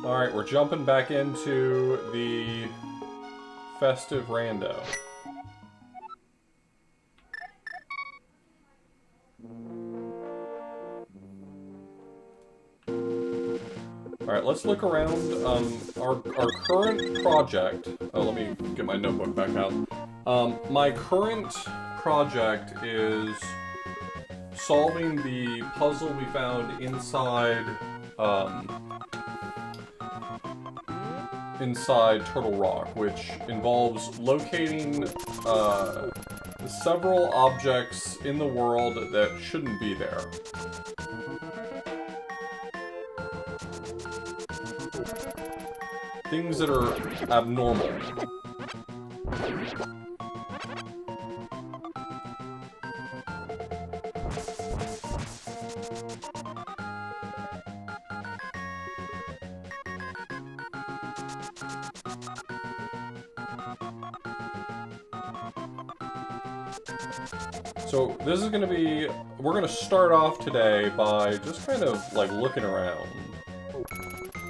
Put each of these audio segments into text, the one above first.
Alright, we're jumping back into the Festive Rando. Alright, let's look around. Our current project... Oh, let me get my notebook back out. My current project is solving the puzzle we found inside, inside Turtle Rock, which involves locating, several objects in the world that shouldn't be there. Things that are abnormal. So this is going to be, we're going to start off today by just kind of like looking around.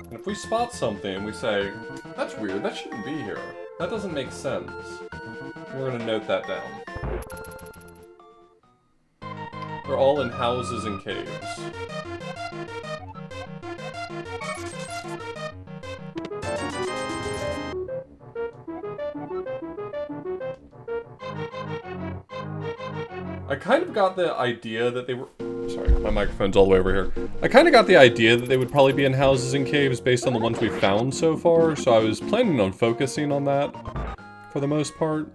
And if we spot something, we say, that's weird, that shouldn't be here. That doesn't make sense. We're going to note that down. They're all in houses and caves. I kind of got the idea that they were... Sorry, my microphone's all the way over here. I kind of got the idea that they would probably be in houses and caves based on the ones we've found so far, so I was planning on focusing on that for the most part.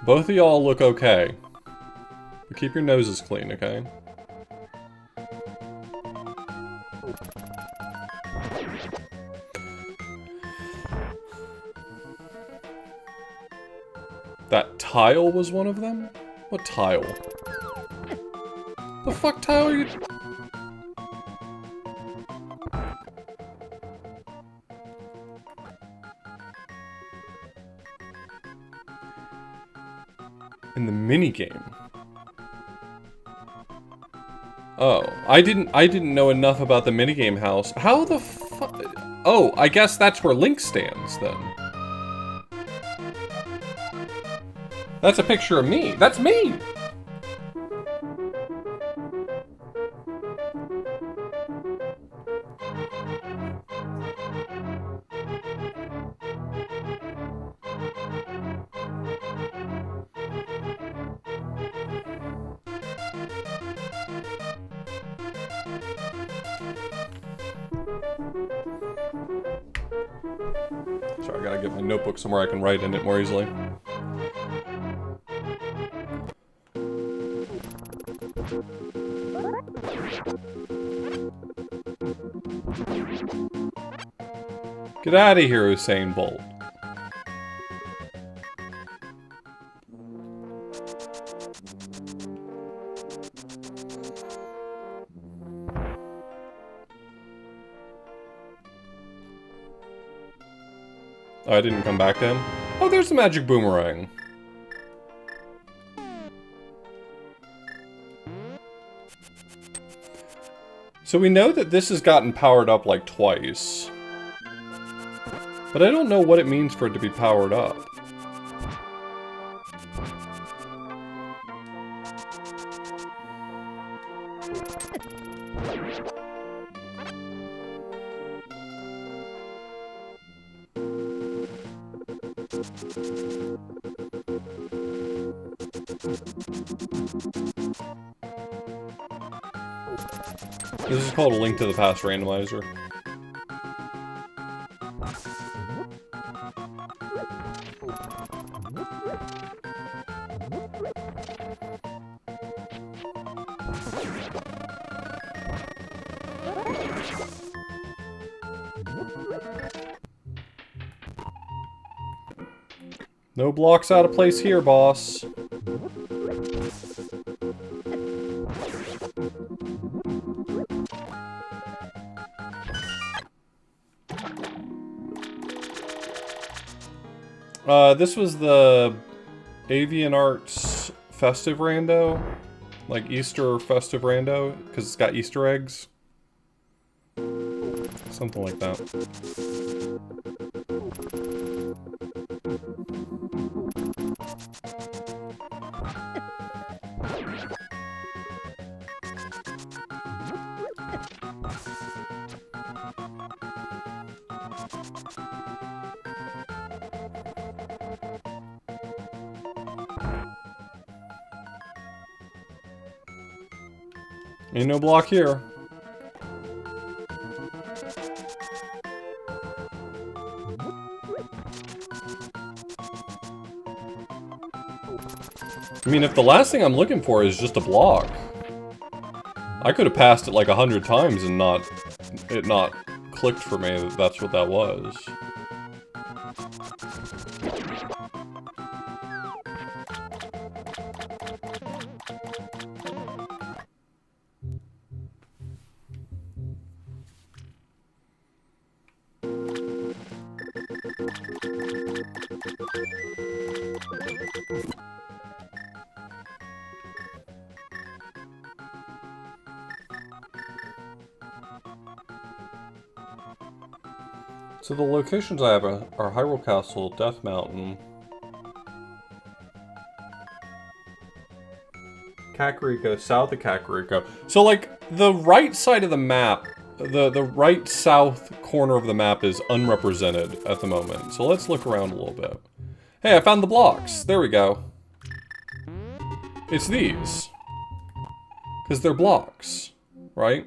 Both of y'all look okay. But keep your noses clean, okay? That tile was one of them? What tile? The fuck tile are you... In the minigame. Oh, I didn't know enough about the minigame house. How the fuck... Oh, I guess that's where Link stands, then. That's a picture of me. That's me! Sorry, I gotta get my notebook somewhere I can write in it more easily. Get out of here, Usain Bolt. Oh, I didn't come back to him? Oh, there's the magic boomerang. So we know that this has gotten powered up like twice. But I don't know what it means for it to be powered up. This is called a Link to the Past Randomizer. No blocks out of place here, boss. This was the Avian Arts Festive Rando. Like Easter festive rando, because it's got Easter eggs. Something like that. Ain't no block here. I mean, if the last thing I'm looking for is just a block, I could have passed it like 100 times and it not clicked for me that that's what that was. So the locations I have are Hyrule Castle, Death Mountain, Kakariko, south of Kakariko. So like the right side of the map, the right south corner of the map is unrepresented at the moment. So let's look around a little bit. Hey, I found the blocks. There we go. It's these. Because they're blocks, right?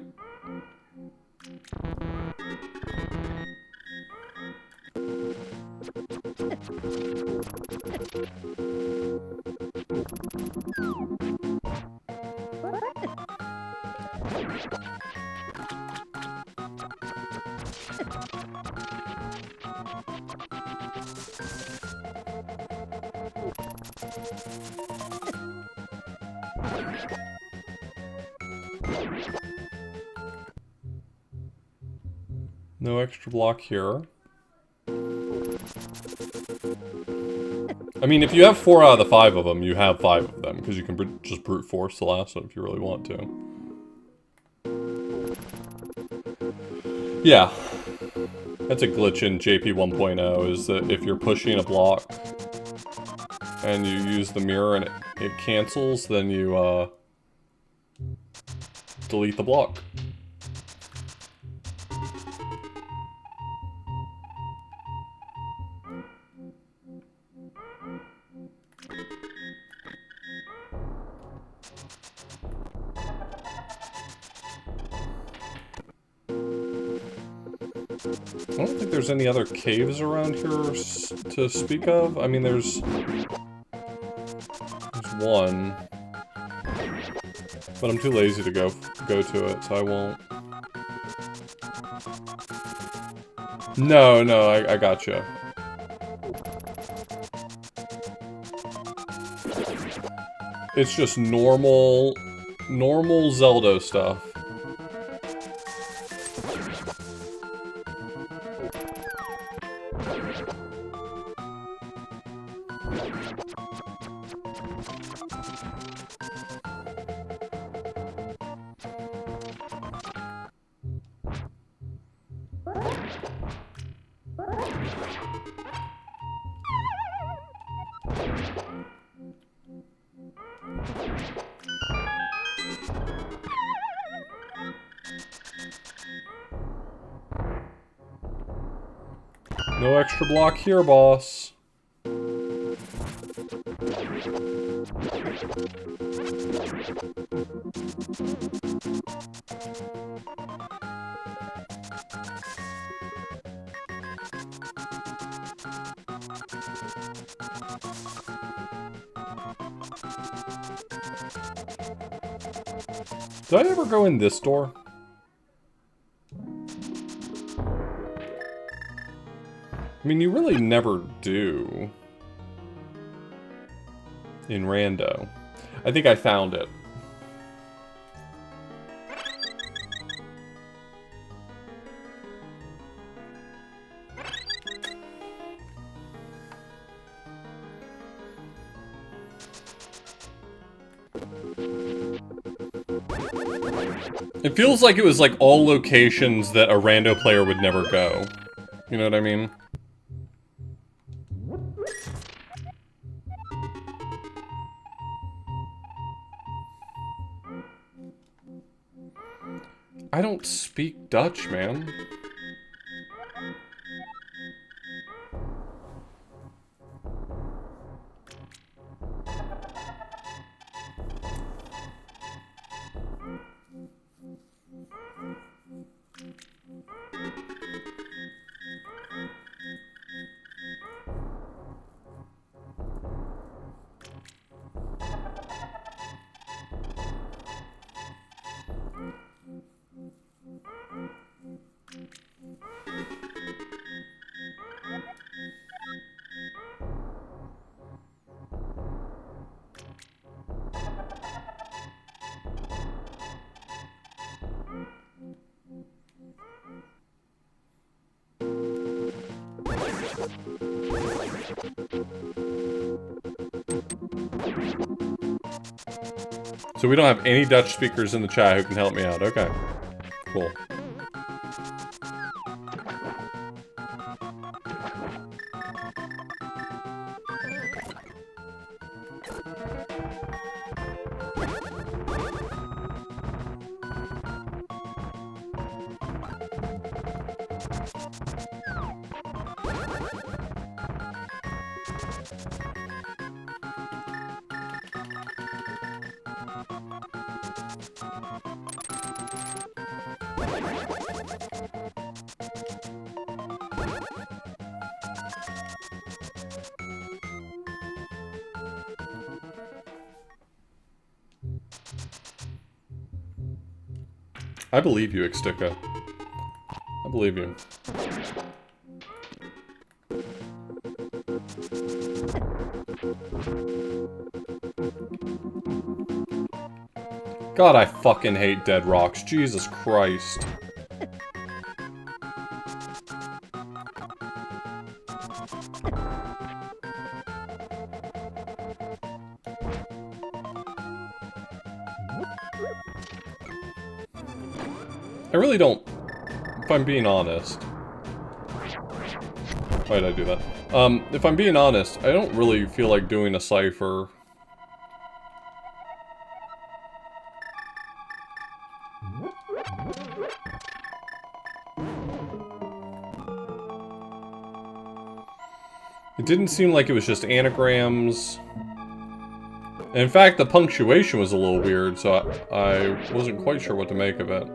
No extra block here. I mean, if you have 4 out of the 5 of them, you have 5 of them, because you can just brute force the last one if you really want to. Yeah. That's a glitch in JP 1.0, is that if you're pushing a block and you use the mirror and it cancels, then you, delete the block. I don't think there's any other caves around here to speak of. I mean, there's one, but I'm too lazy to go to it, so I won't. No, I gotcha. It's just normal Zelda stuff. No extra block here, boss. Did I ever go in this door? I mean, you really never do. In Rando. I think I found it. It feels like it was like all locations that a rando player would never go. You know what I mean? I don't speak Dutch, man. So we don't have any Dutch speakers in the chat who can help me out. Okay. Cool. I believe you, Ixtica. I believe you. God, I fucking hate dead rocks. Jesus Christ. I really don't, if I'm being honest. Why did I do that? If I'm being honest, I don't really feel like doing a cipher. It didn't seem like it was just anagrams. And in fact, the punctuation was a little weird, so I wasn't quite sure what to make of it.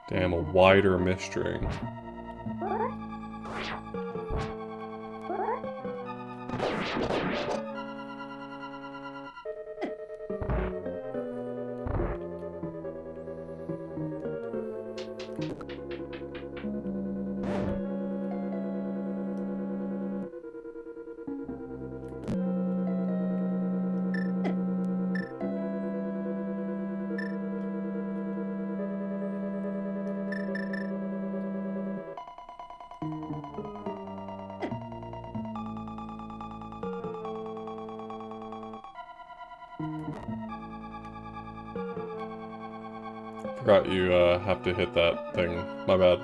Damn, a wider mystery. Forgot you have to hit that thing. My bad.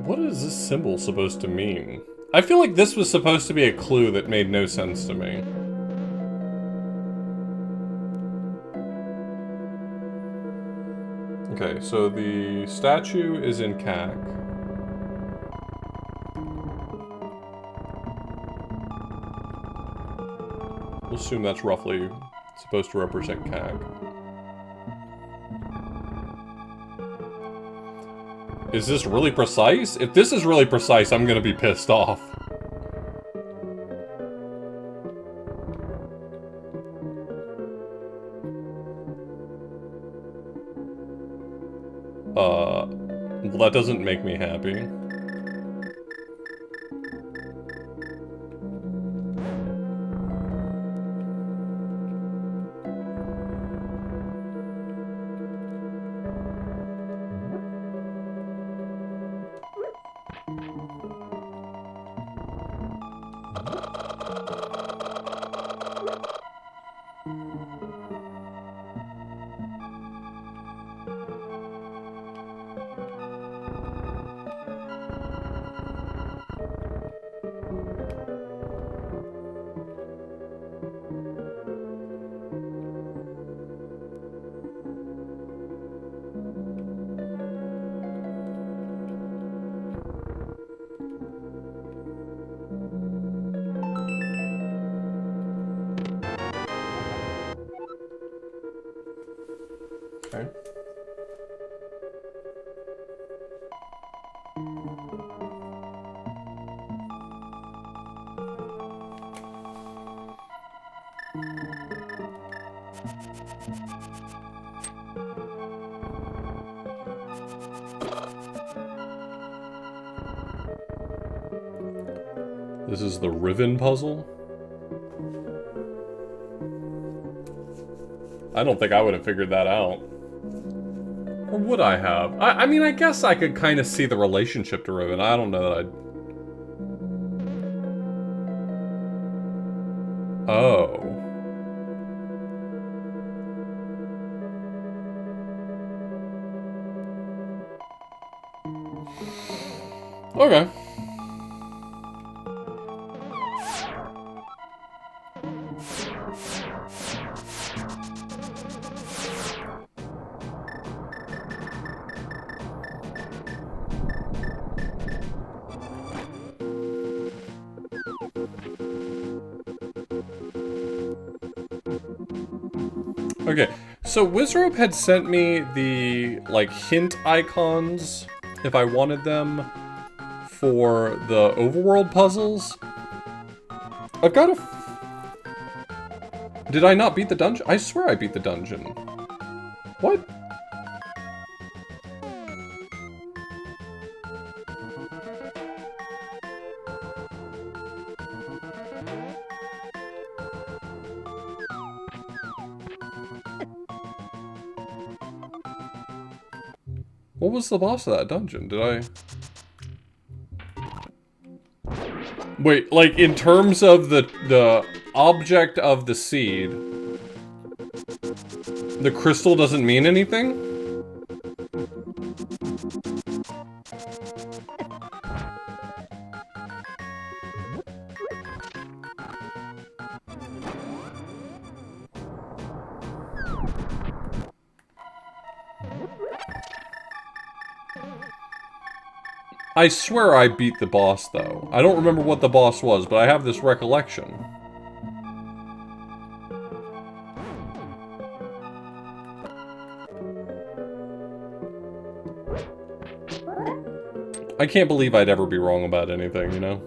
What is this symbol supposed to mean? I feel like this was supposed to be a clue that made no sense to me. Okay, so the statue is in CAC. We'll assume that's roughly supposed to represent CAC. Is this really precise? If this is really precise, I'm gonna be pissed off. Well, that doesn't make me happy. Okay. This is the Riven puzzle? I don't think I would have figured that out. Or would I have? I mean, I guess I could kind of see the relationship to Riven. I don't know that I'd... Oh. Okay. Okay, so Wizrope had sent me the, like, hint icons, if I wanted them, for the overworld puzzles. I've got a... Did I not beat the dungeon? I swear I beat the dungeon. What? What was the boss of that dungeon? Did I... Wait, like, in terms of the object of the seed, the crystal doesn't mean anything? I swear I beat the boss, though. I don't remember what the boss was, but I have this recollection. I can't believe I'd ever be wrong about anything, you know?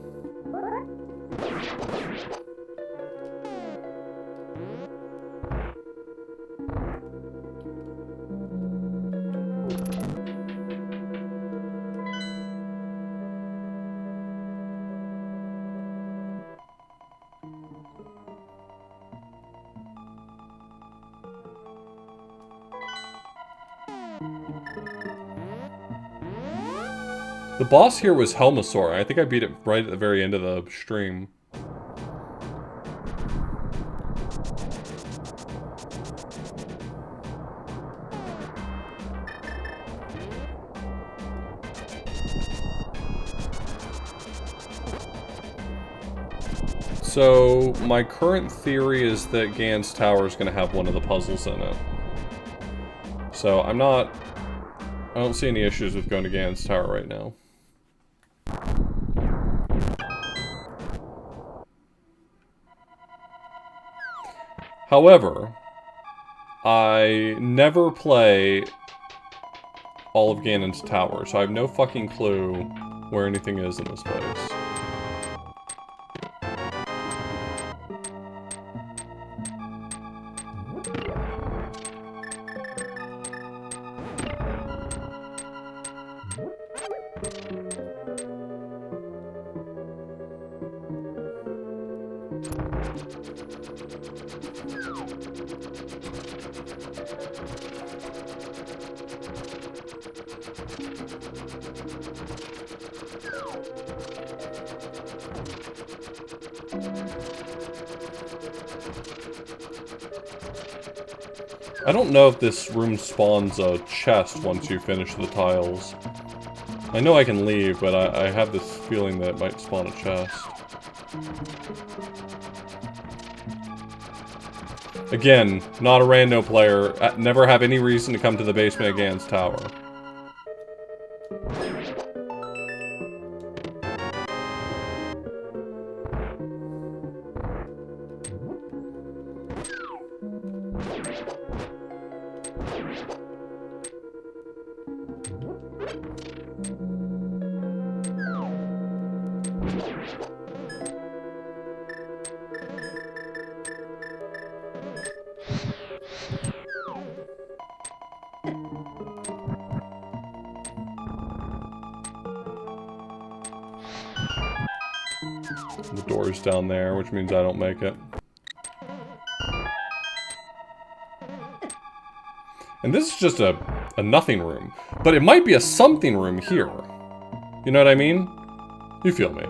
The boss here was Helmasaur. I think I beat it right at the very end of the stream. So, my current theory is that Gan's Tower is going to have one of the puzzles in it. So, I don't see any issues with going to Gan's Tower right now. However, I never play all of Ganon's Tower, so I have no fucking clue where anything is in this place. I don't know if this room spawns a chest once you finish the tiles. I know I can leave, but I have this feeling that it might spawn a chest. Again, not a rando player. Never have any reason to come to the basement of Gan's Tower. The door's down there, which means I don't make it. And this is just a nothing room. But it might be a something room here. You know what I mean? You feel me.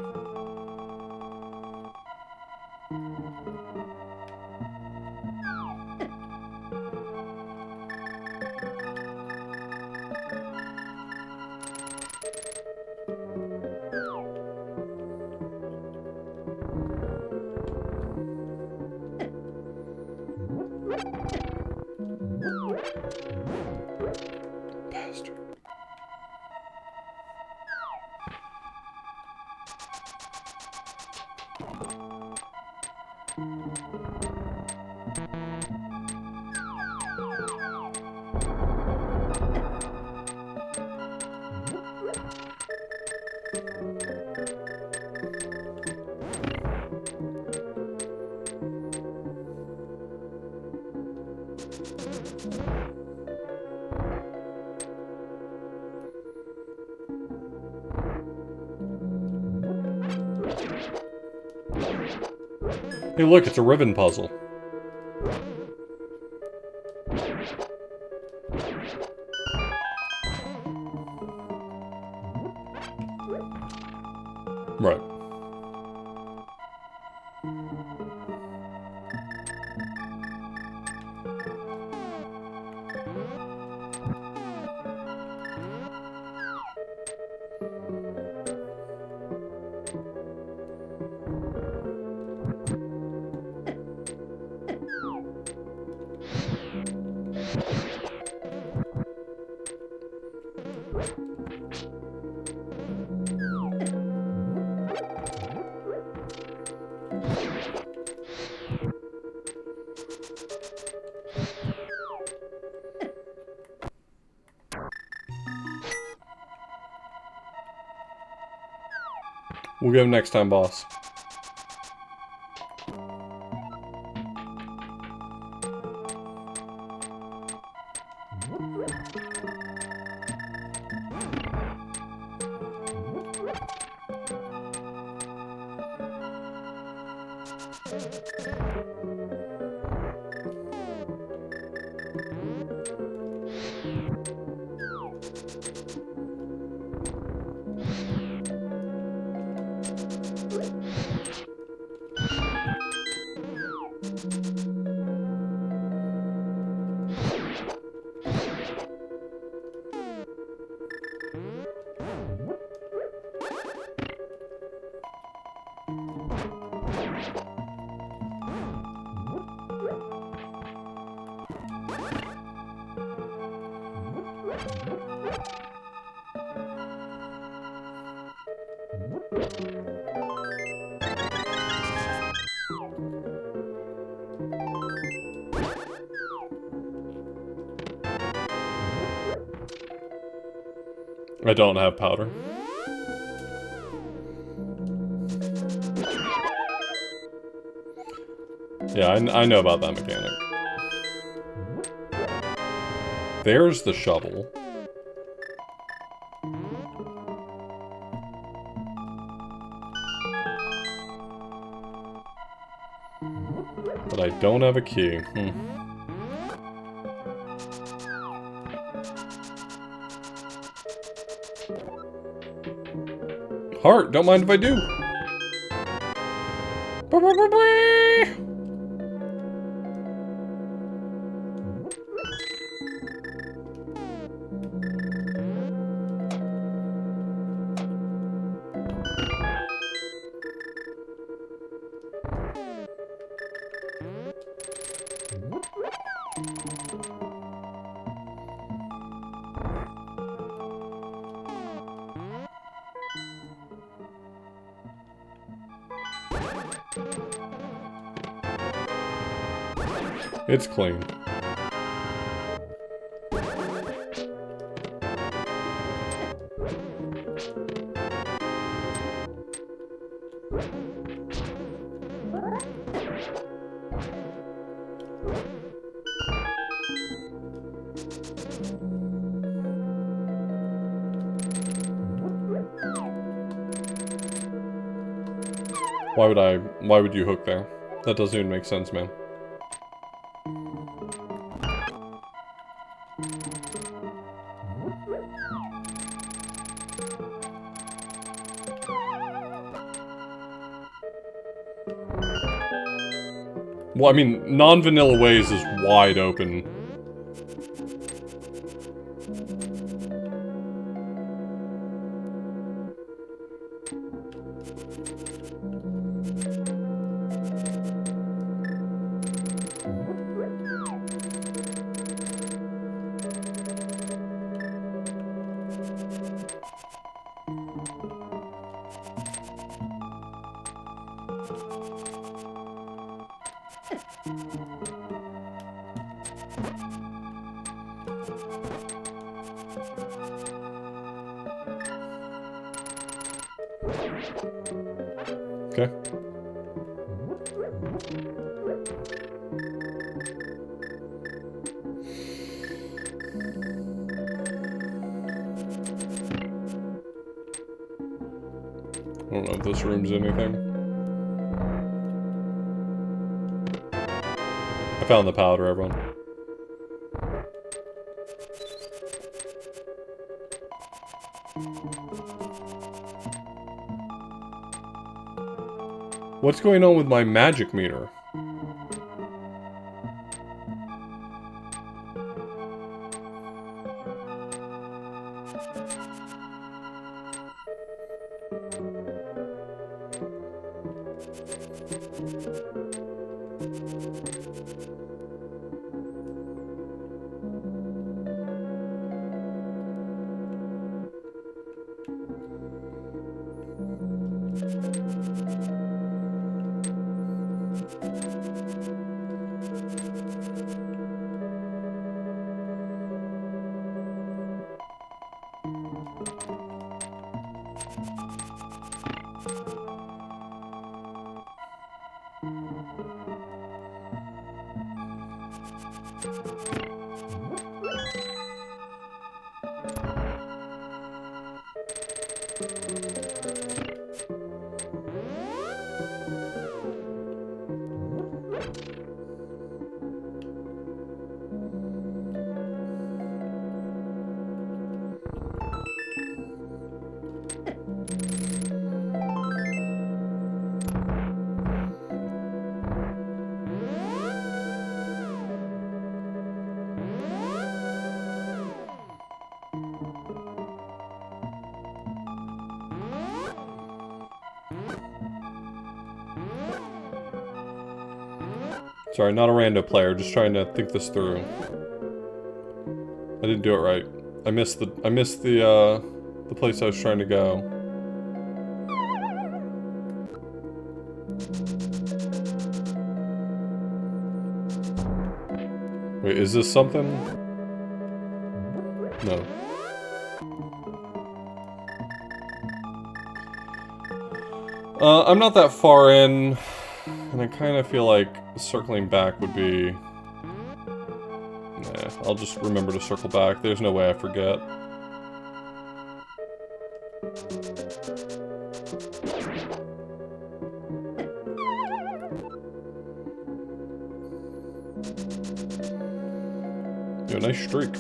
Bastard. Hey look, it's a ribbon puzzle. Right. We'll get him next time, boss. I don't have powder. Yeah, I know about that mechanic. There's the shovel. But I don't have a key. Heart, don't mind if I do. It's clean. Why would you hook there? That doesn't even make sense, man. Well, I mean, non-vanilla ways is wide open. Okay. I don't know if this room's anything. I found the powder, everyone. What's going on with my magic meter? Sorry, not a rando player, just trying to think this through. I didn't do it right. I missed the place I was trying to go. Wait, is this something? No. I'm not that far in, and I kind of feel like circling back would be... Nah, I'll just remember to circle back. There's no way I forget. Yo, nice streak.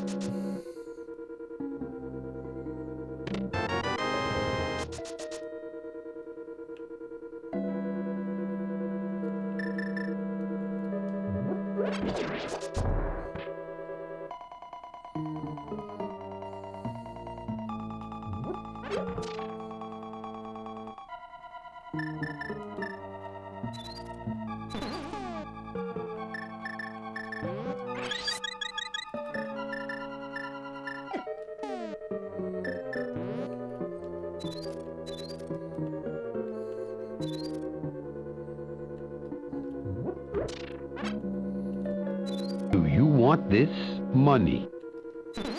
Do you want this money?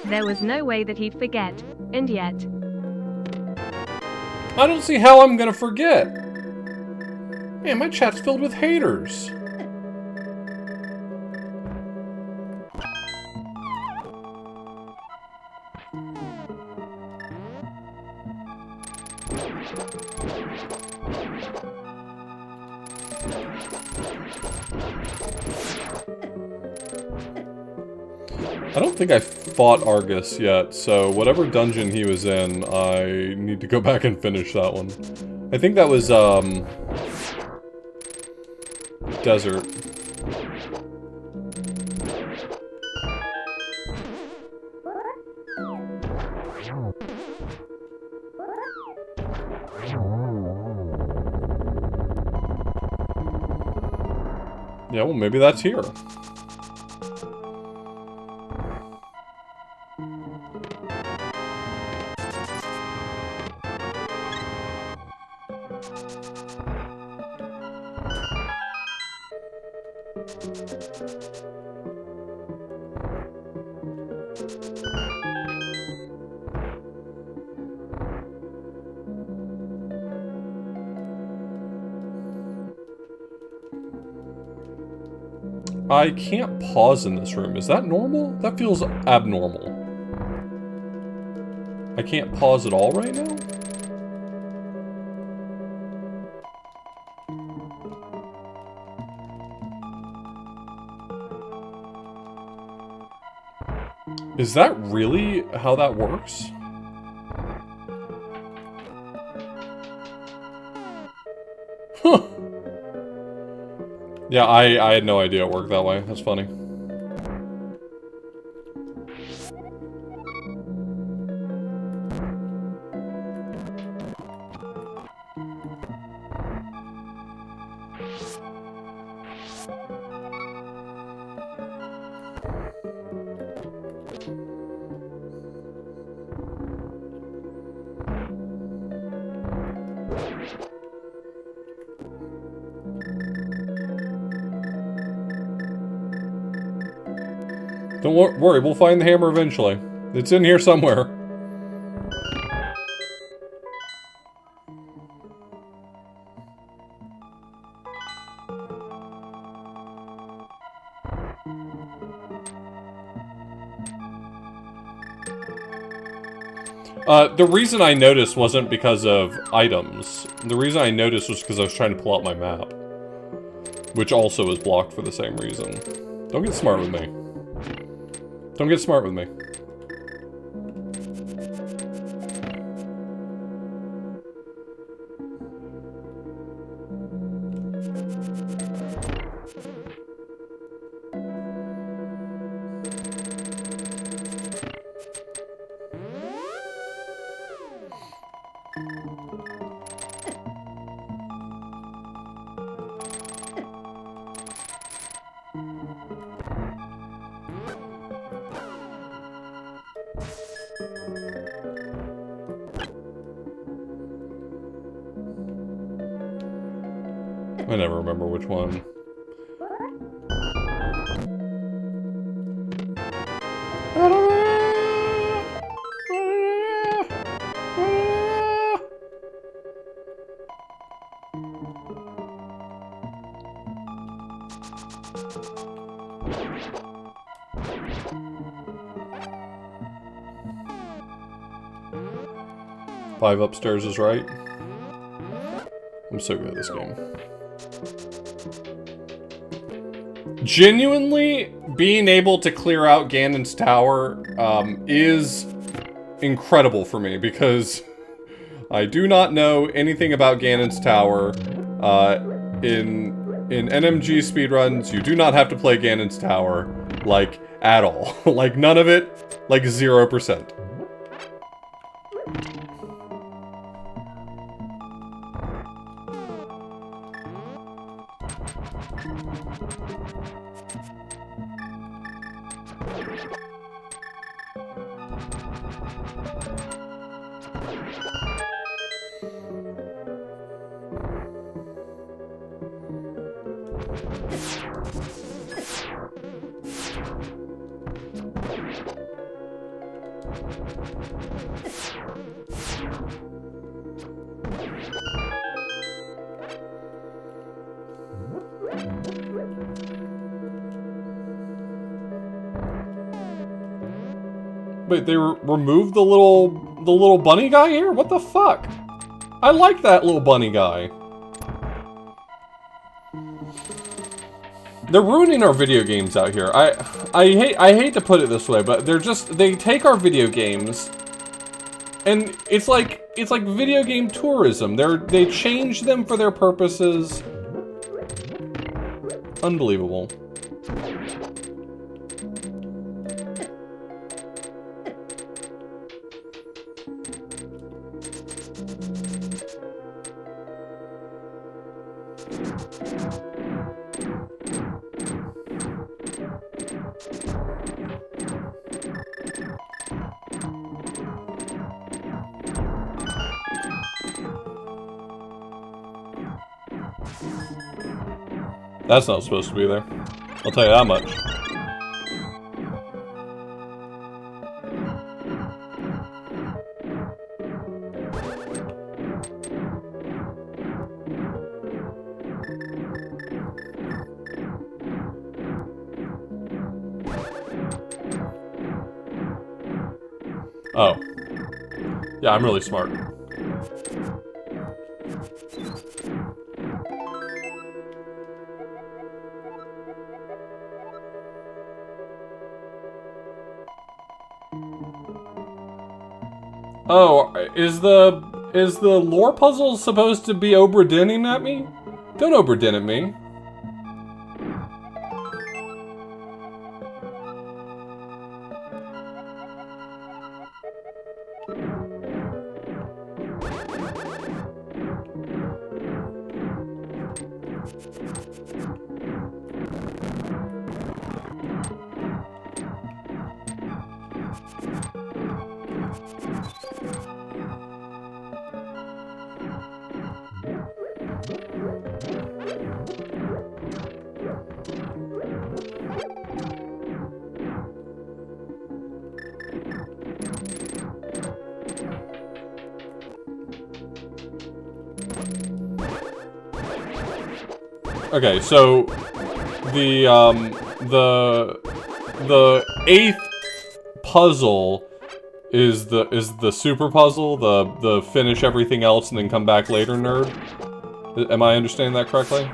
There was no way that he'd forget, and yet... I don't see how I'm gonna forget! Man, my chat's filled with haters! I don't think I fought Argus yet, so whatever dungeon he was in, I need to go back and finish that one. I think that was, Desert. Yeah, well, maybe that's here. I can't pause in this room. Is that normal? That feels abnormal. I can't pause at all right now? Is that really how that works? Huh. Yeah, I had no idea it worked that way. That's funny. Don't worry, we'll find the hammer eventually. It's in here somewhere. The reason I noticed wasn't because of items. The reason I noticed was because I was trying to pull out my map. Which also is blocked for the same reason. Don't get smart with me. Don't get smart with me. I never remember which one. 5 upstairs is right. I'm so good at this game. Genuinely, being able to clear out Ganon's tower is incredible for me, because I do not know anything about Ganon's tower. In NMG speedruns, you do not have to play Ganon's tower, like, at all. Like, none of it, like 0%. Wait, they removed the little bunny guy here? What the fuck? I like that little bunny guy. They're ruining our video games out here. I hate to put it this way, but they take our video games and it's like video game tourism. They change them for their purposes. Unbelievable. That's not supposed to be there. I'll tell you that much. Oh. Yeah, I'm really smart. Oh, is the lore puzzle supposed to be Obra Dinning at me? Don't Obra Dinn at me. Okay, so the 8th puzzle is the super puzzle, the finish everything else and then come back later nerd. Am I understanding that correctly?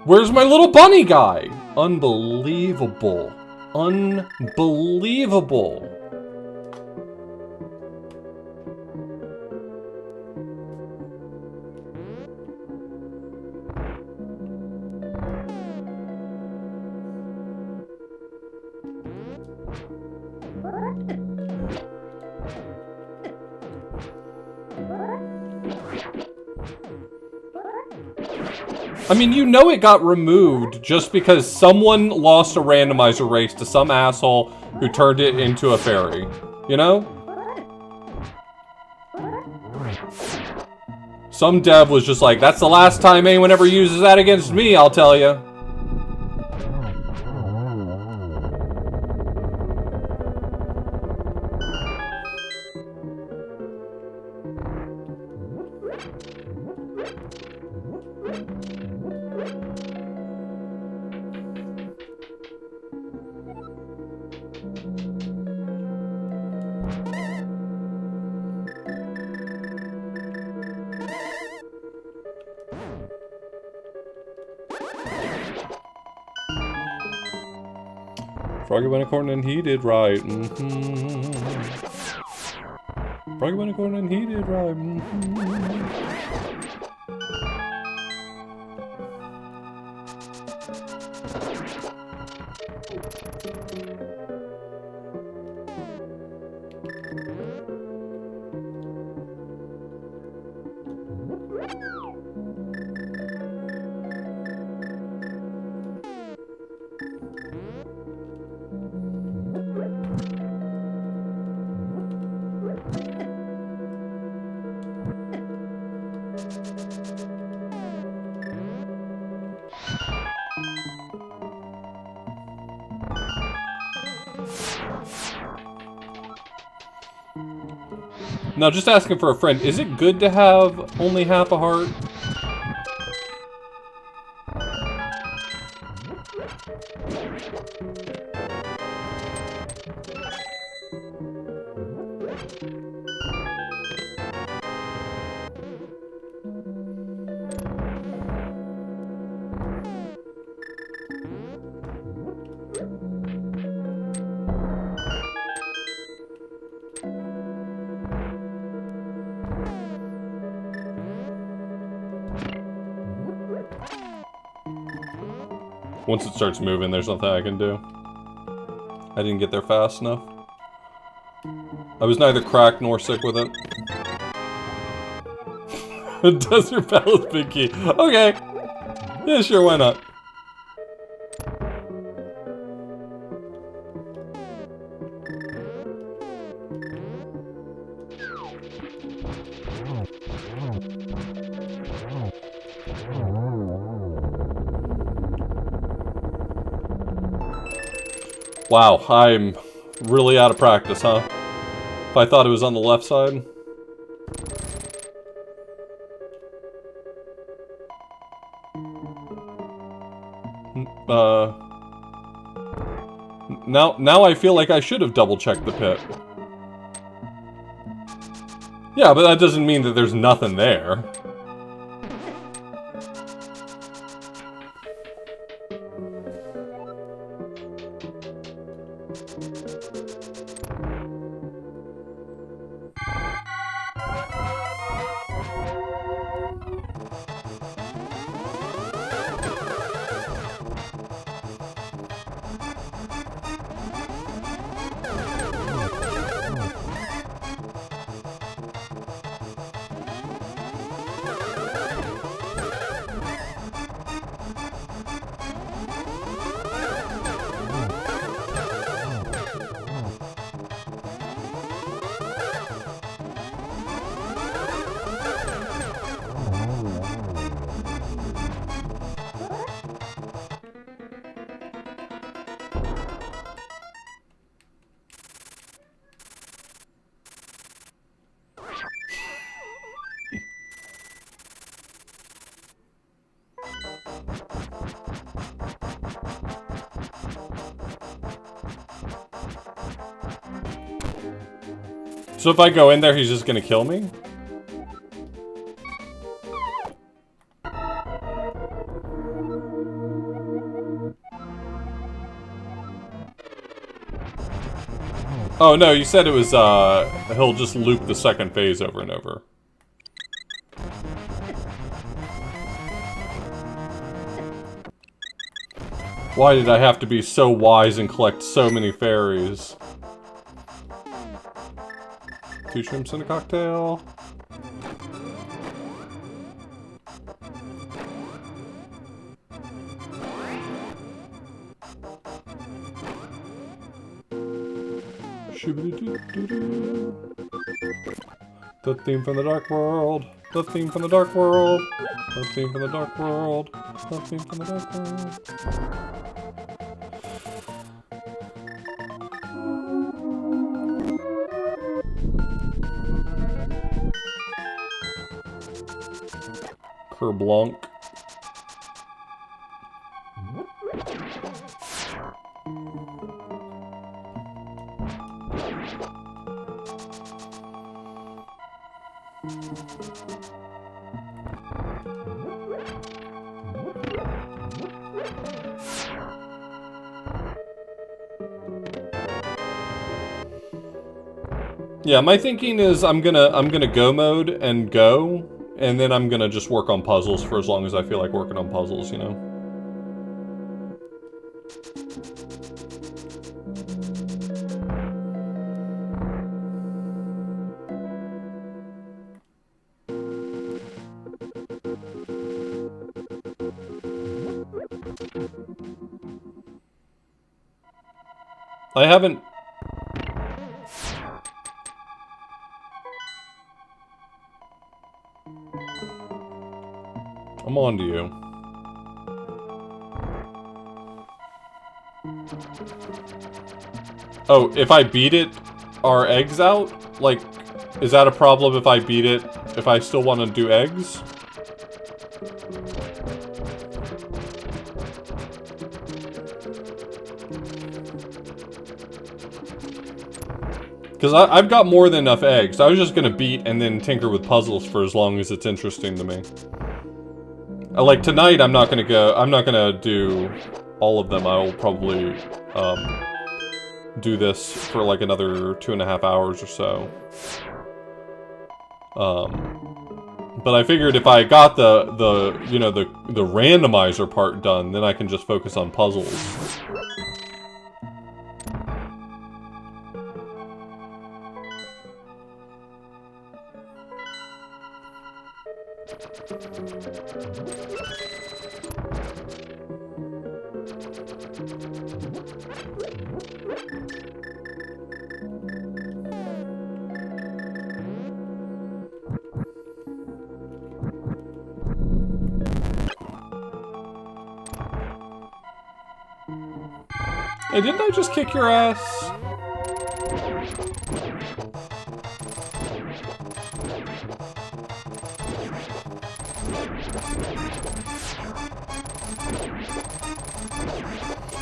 Where's my little bunny guy? Unbelievable. Unbelievable. I mean, you know it got removed just because someone lost a randomizer race to some asshole who turned it into a fairy. You know? Some dev was just like, that's the last time anyone ever uses that against me, I'll tell you. Froggy went according and he did right. Froggy went according and he did right. Now, just asking for a friend, is it good to have only half a heart? Once it starts moving, there's nothing I can do. I didn't get there fast enough. I was neither cracked nor sick with it. Desert Palace Big Key. Okay. Yeah, sure, why not? Wow, I'm really out of practice, huh? If I thought it was on the left side. Now I feel like I should have double-checked the pit. Yeah, but that doesn't mean that there's nothing there. So if I go in there, he's just gonna kill me? Oh no, you said it was, he'll just loop the second phase over and over. Why did I have to be so wise and collect so many fairies? 2 shrimps in a cocktail. Shoo-ba-doo-doo-doo-doo. The theme from the Dark World. The theme from the Dark World. The theme from the Dark World. The theme from the Dark World. Kerblanc. Yeah, my thinking is I'm gonna go mode and go, and then I'm gonna just work on puzzles for as long as I feel like working on puzzles, you know? I haven't... I'm on to you. Oh, if I beat it, are eggs out? Like, is that a problem if I beat it, if I still want to do eggs? Because I've got more than enough eggs. I was just gonna beat and then tinker with puzzles for as long as it's interesting to me. Like, tonight I'm not gonna do all of them. I'll probably, do this for like another 2.5 hours or so. But I figured if I got the randomizer part done, then I can just focus on puzzles. Hey, didn't I just kick your ass?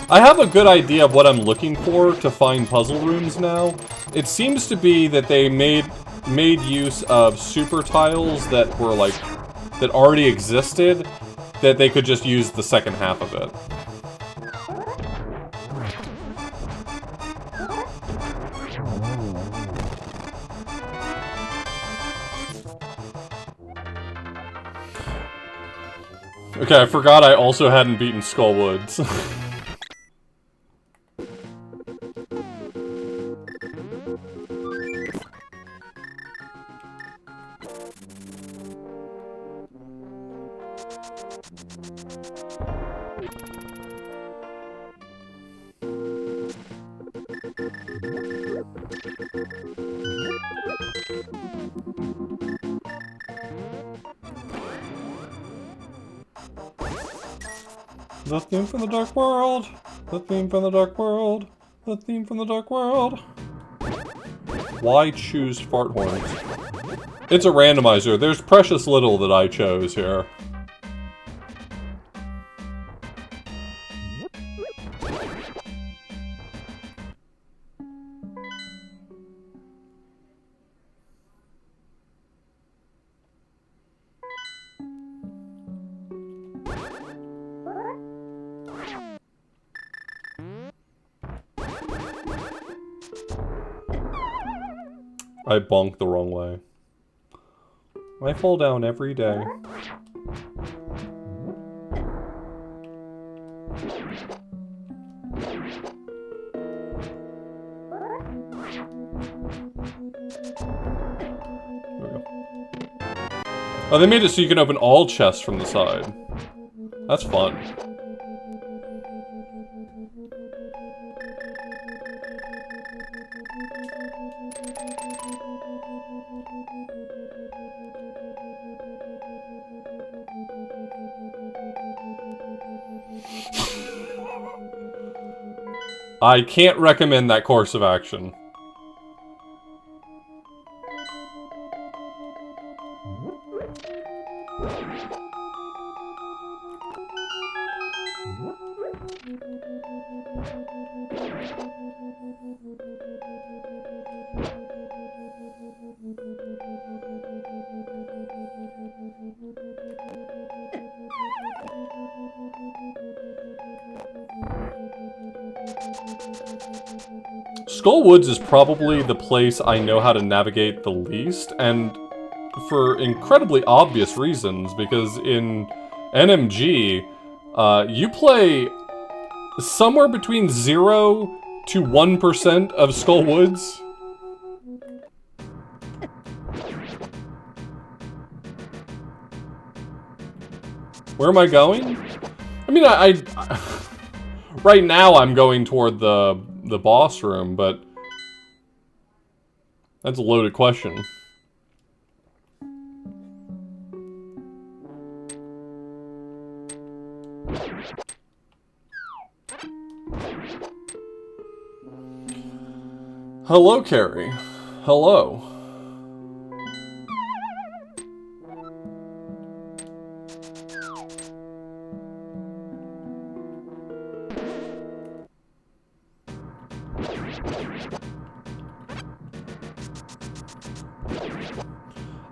I have a good idea of what I'm looking for to find puzzle rooms now. It seems to be that they made use of super tiles that were like, that already existed, that they could just use the second half of it. Okay, I forgot I also hadn't beaten Skullwoods. The theme from the Dark World! The theme from the Dark World! The theme from the Dark World! Why choose fart horns? It's a randomizer. There's precious little that I chose here. I bonked the wrong way. I fall down every day. There we go. Oh, they made it so you can open all chests from the side. That's fun. I can't recommend that course of action. Skull Woods is probably the place I know how to navigate the least, and for incredibly obvious reasons, because in NMG, you play somewhere between 0 to 1% of Skull Woods. Where am I going? I mean, I right now I'm going toward the boss room, but that's a loaded question. Hello, Carrie. Hello.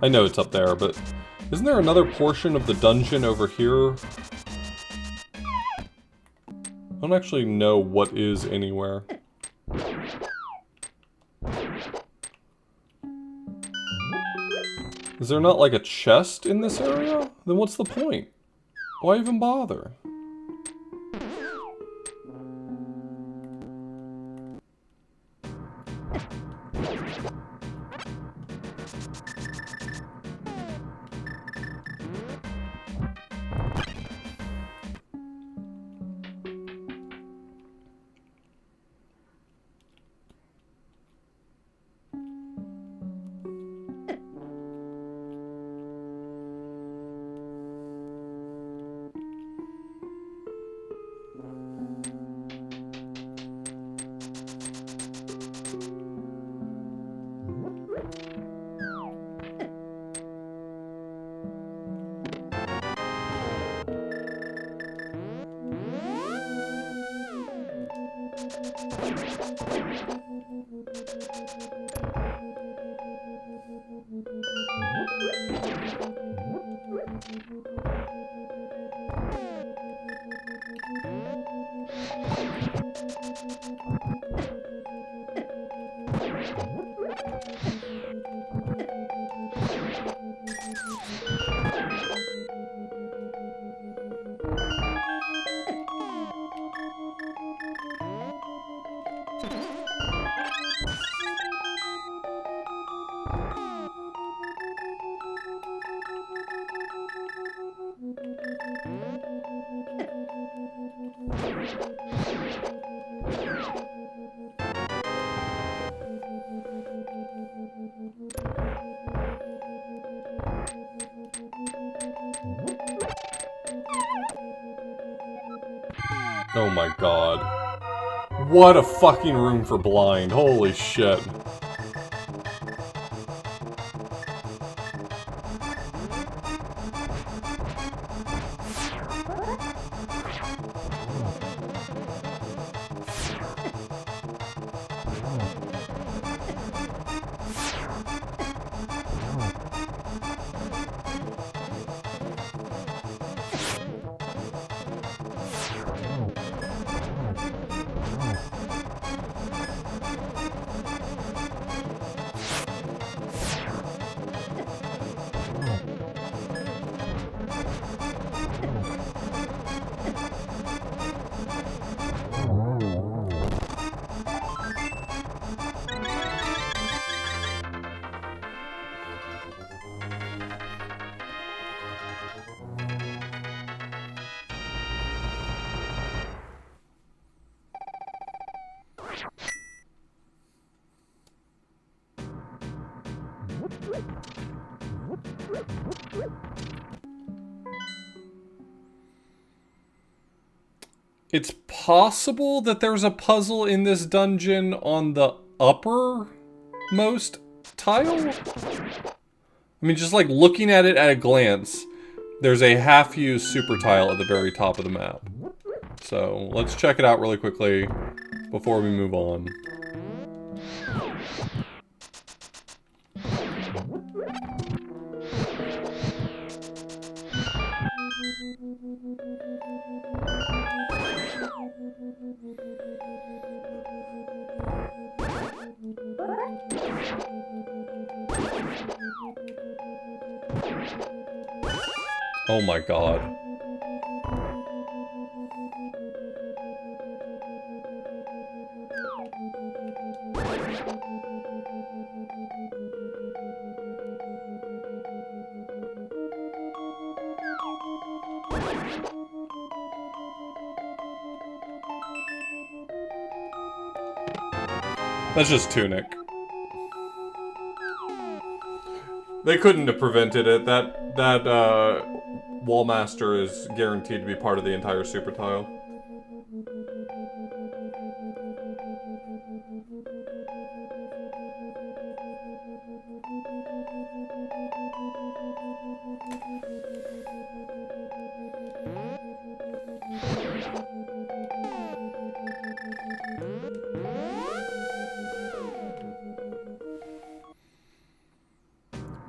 I know it's up there, but isn't there another portion of the dungeon over here? I don't actually know what is anywhere. Is there not like a chest in this area? Then what's the point? Why even bother? Oh my god. What a fucking room for blind. Holy shit. It's possible that there's a puzzle in this dungeon on the uppermost tile? I mean, just like looking at it at a glance, there's a half-used super tile at the very top of the map. So, let's check it out really quickly before we move on. Oh my god. That's just Tunic. They couldn't have prevented it. That Wallmaster is guaranteed to be part of the entire super tile.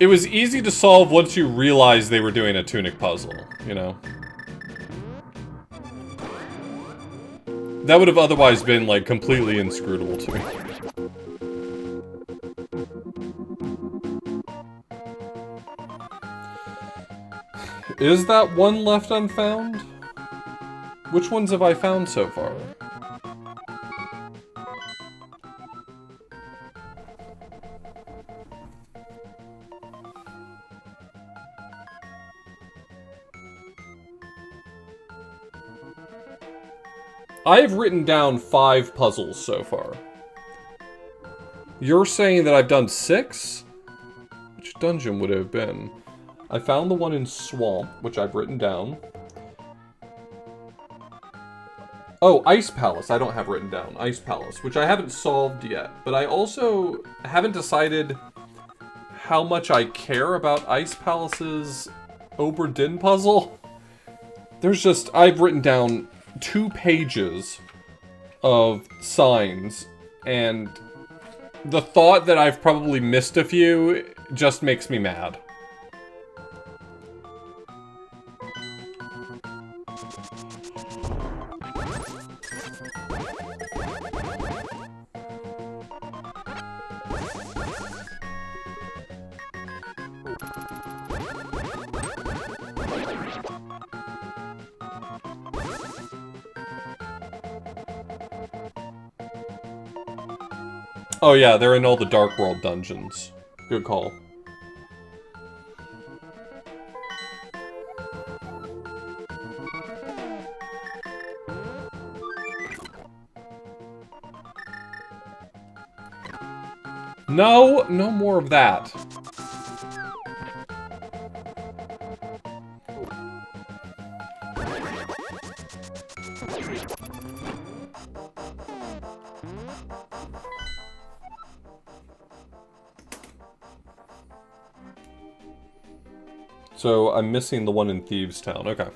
It was easy to solve once you realized they were doing a Tunic puzzle, you know? That would have otherwise been, like, completely inscrutable to me. Is that one left unfound? Which ones have I found so far? I have written down 5 puzzles so far. You're saying that I've done 6? Which dungeon would it have been? I found the one in Swamp, which I've written down. Oh, Ice Palace, I don't have written down. Ice Palace, which I haven't solved yet. But I also haven't decided how much I care about Ice Palace's Obra Dinn puzzle. There's just, I've written down 2 pages of signs, and the thought that I've probably missed a few just makes me mad. Oh yeah, they're in all the Dark World dungeons. Good call. No, no more of that. So I'm missing the one in Thieves Town. Okay.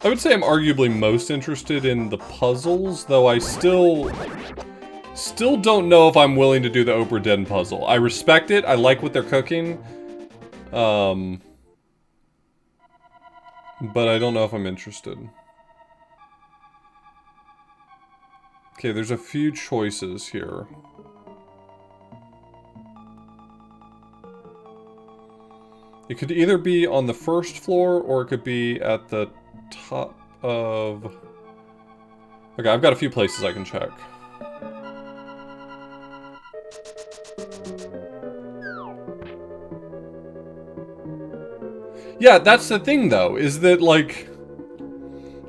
I would say I'm arguably most interested in the puzzles, though I still don't know if I'm willing to do the Obra Dinn puzzle. I respect it, I like what they're cooking, but I don't know if I'm interested. Okay, there's a few choices here. It could either be on the first floor, or it could be at the top of... Okay, I've got a few places I can check. Yeah, that's the thing, though, is that, like,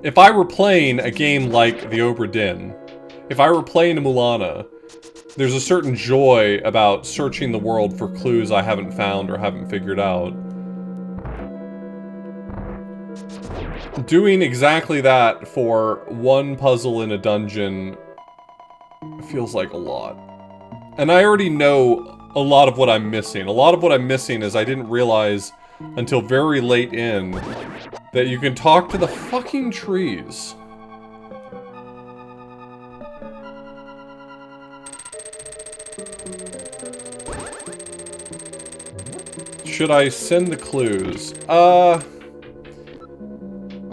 if I were playing a game like the Obra Dinn, if I were playing a Mulana, there's a certain joy about searching the world for clues I haven't found or haven't figured out. Doing exactly that for one puzzle in a dungeon feels like a lot. And I already know a lot of what I'm missing. A lot of what I'm missing is I didn't realize until very late in that you can talk to the fucking trees. Should I send the clues? I'm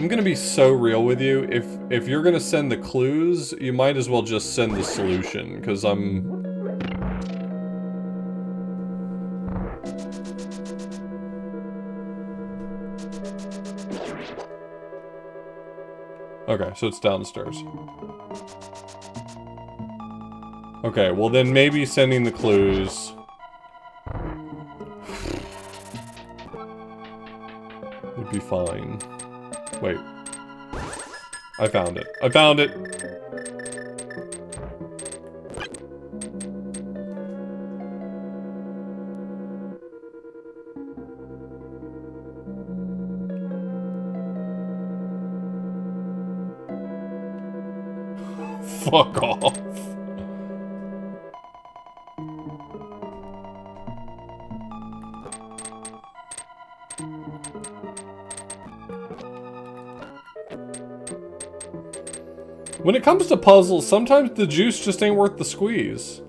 gonna be so real with you. If you're gonna send the clues, you might as well just send the solution, because okay, so it's downstairs. Okay, well then maybe sending the clues would be fine. Wait. I found it. I found it! Fuck off. When it comes to puzzles, sometimes the juice just ain't worth the squeeze.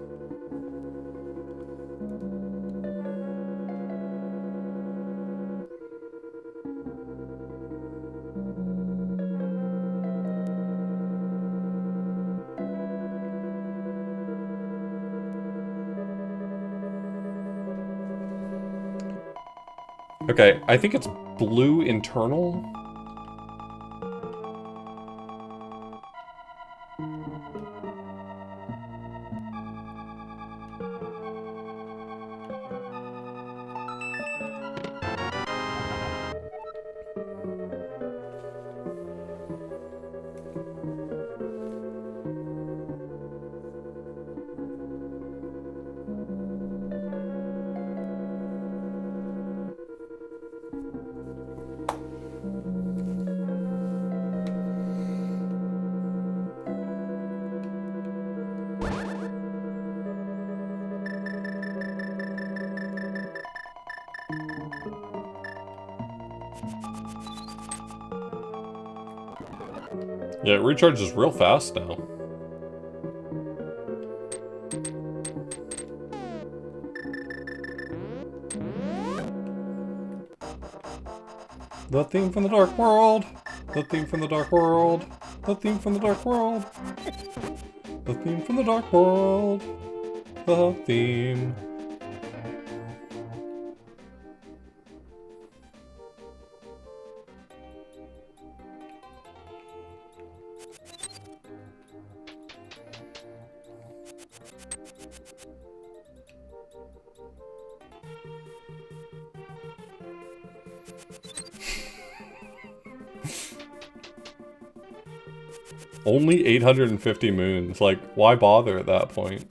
Okay, I think it's blue internal. Yeah, it recharges real fast now. The theme from the dark world. The theme from the dark world. The theme from the dark world. The theme from the dark world. The theme. Only 850 moons. Like, why bother at that point?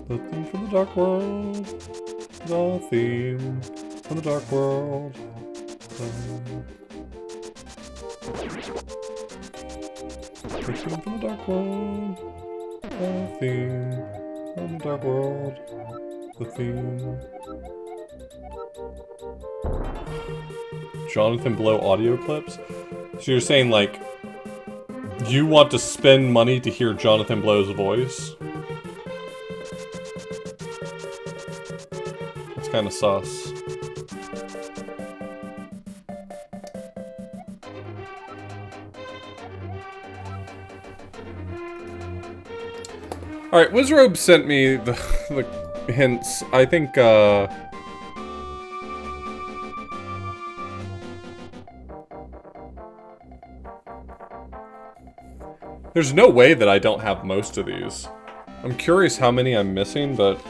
The theme from the dark world. The theme from the dark world. The theme from the dark world. The theme from the dark world. The theme. Jonathan Blow audio clips? So you're saying, like, you want to spend money to hear Jonathan Blow's voice? It's kind of sus. Alright, Wizrobe sent me the hints. I think, there's no way that I don't have most of these. I'm curious how many I'm missing, but...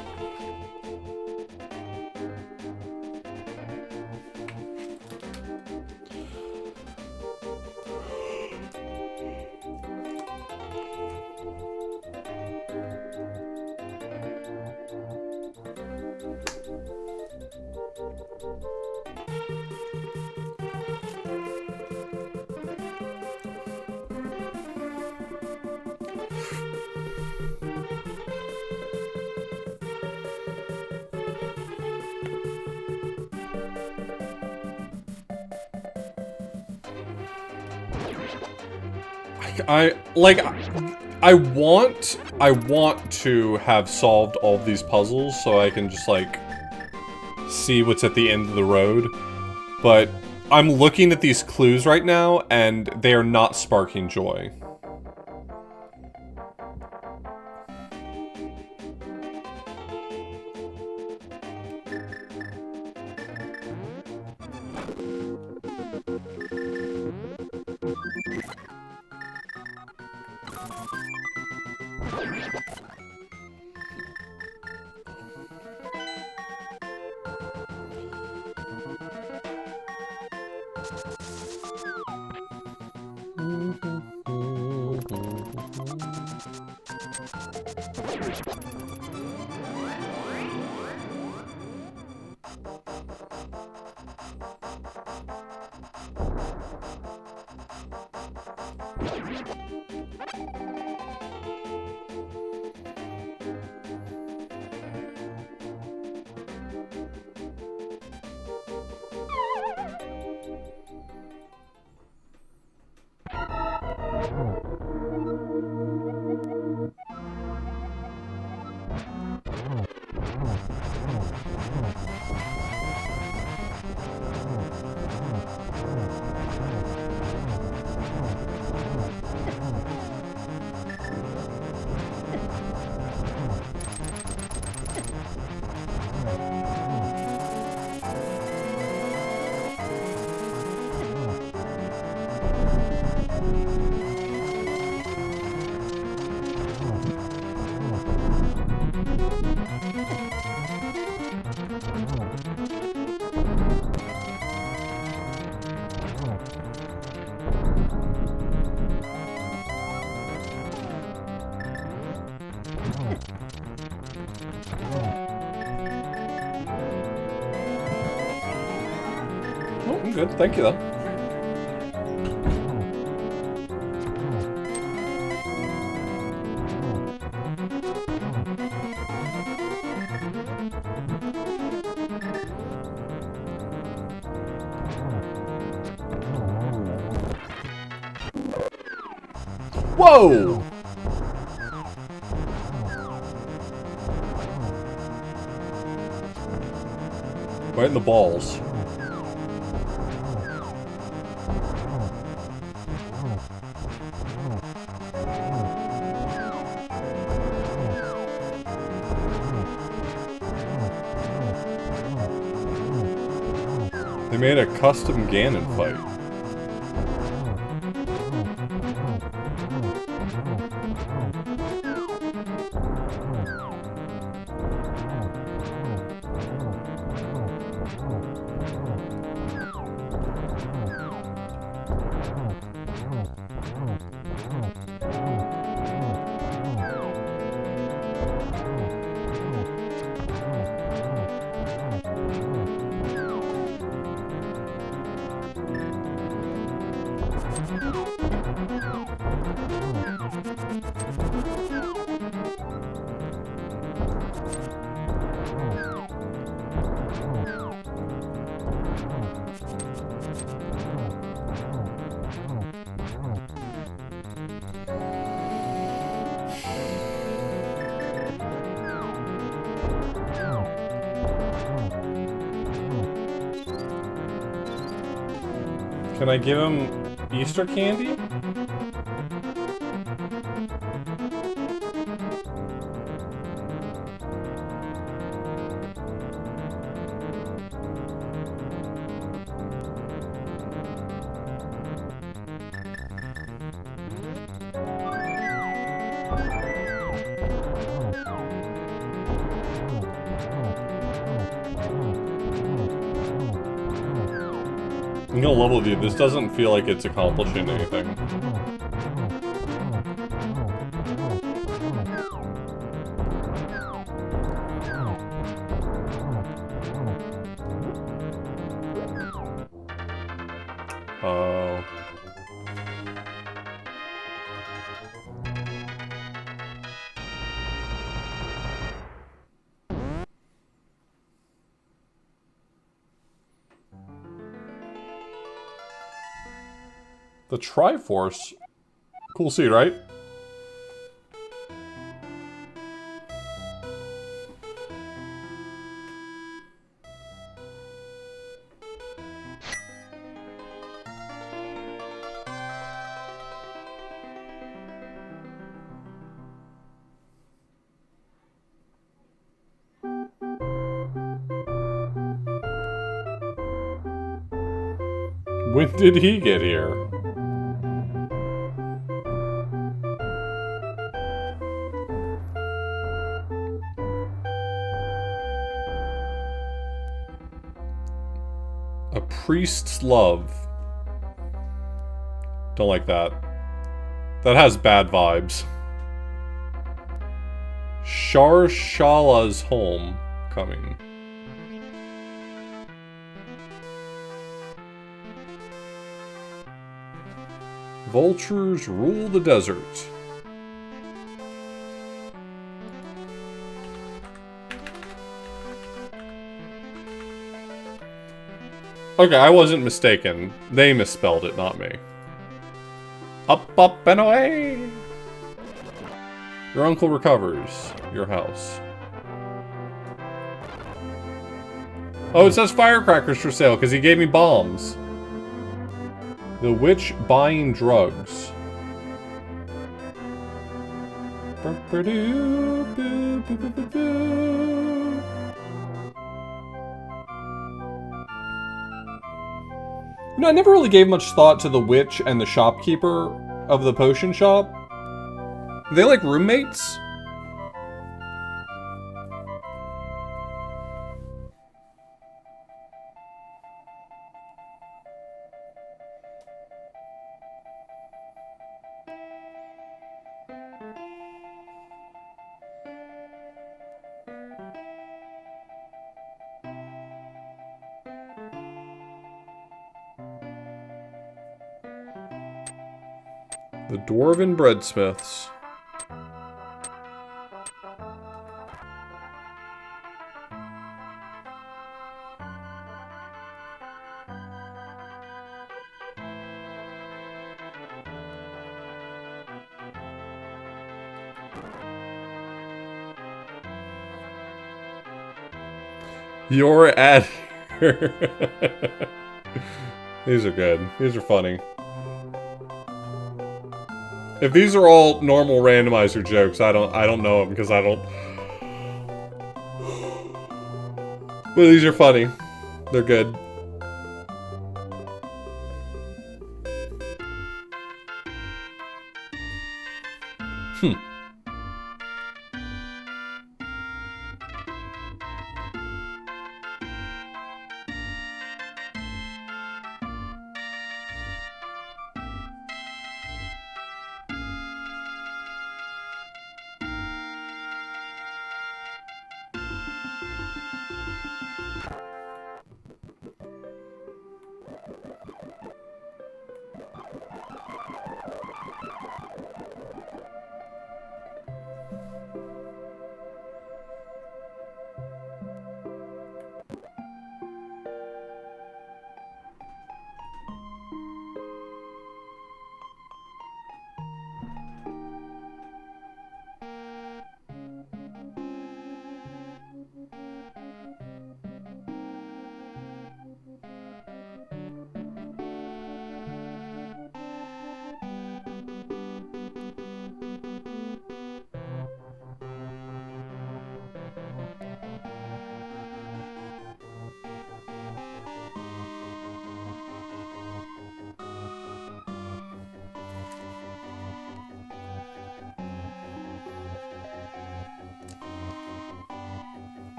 I want to have solved all of these puzzles so I can just, like, see what's at the end of the road. But I'm looking at these clues right now, and they are not sparking joy. Oh, I'm good. Thank you, though. Whoa! Right in the balls. They made a custom Ganon fight. Can I give him Easter candy? I'm gonna level with you. This doesn't feel like it's accomplishing anything. Oh. The Triforce. Cool seed, right? When did he get here? A priest's love. Don't like that. That has bad vibes. Sharshala's home coming. Vultures rule the desert. Okay, I wasn't mistaken. They misspelled it, not me. Up, up, and away! Your uncle recovers your house. Oh, it says firecrackers for sale because he gave me bombs. The witch buying drugs. You know, I never really gave much thought to the witch and the shopkeeper of the potion shop. Are they like roommates? The Dwarven Breadsmiths. You're at here. These are good. These are funny. If these are all normal randomizer jokes, I don't know them because I don't. But these are funny. They're good.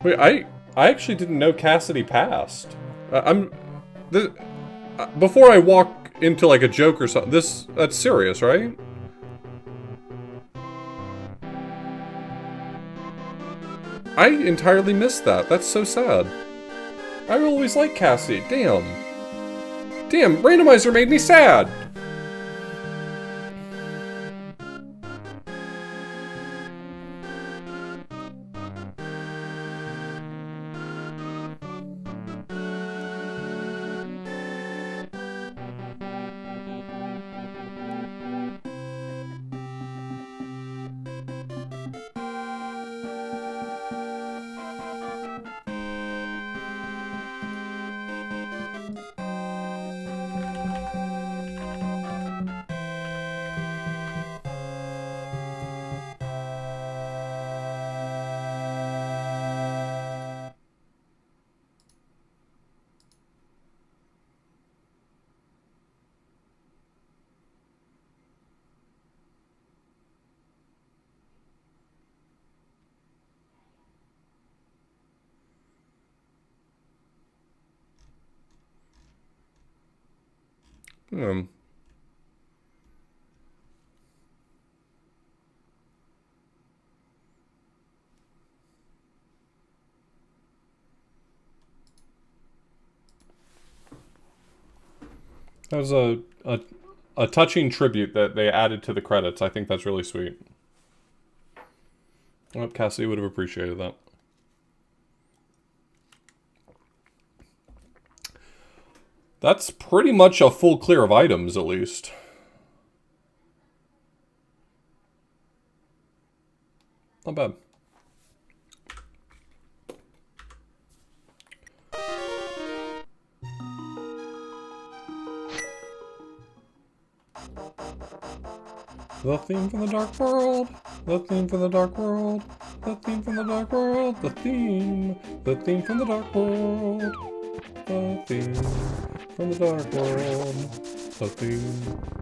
Wait, I actually didn't know Cassidy passed. Before I walk into like a joke or something, that's serious, right? I entirely missed that. That's so sad. I always liked Cassidy. Damn. Damn, Randomizer made me sad. Hmm. That was a touching tribute that they added to the credits. I think that's really sweet. I hope Cassidy would have appreciated that. That's pretty much a full clear of items, at least. Not bad. The theme from the dark world. The theme from the dark world. The theme from the dark world. The theme. The theme from the dark world. The theme from the dark world. The theme.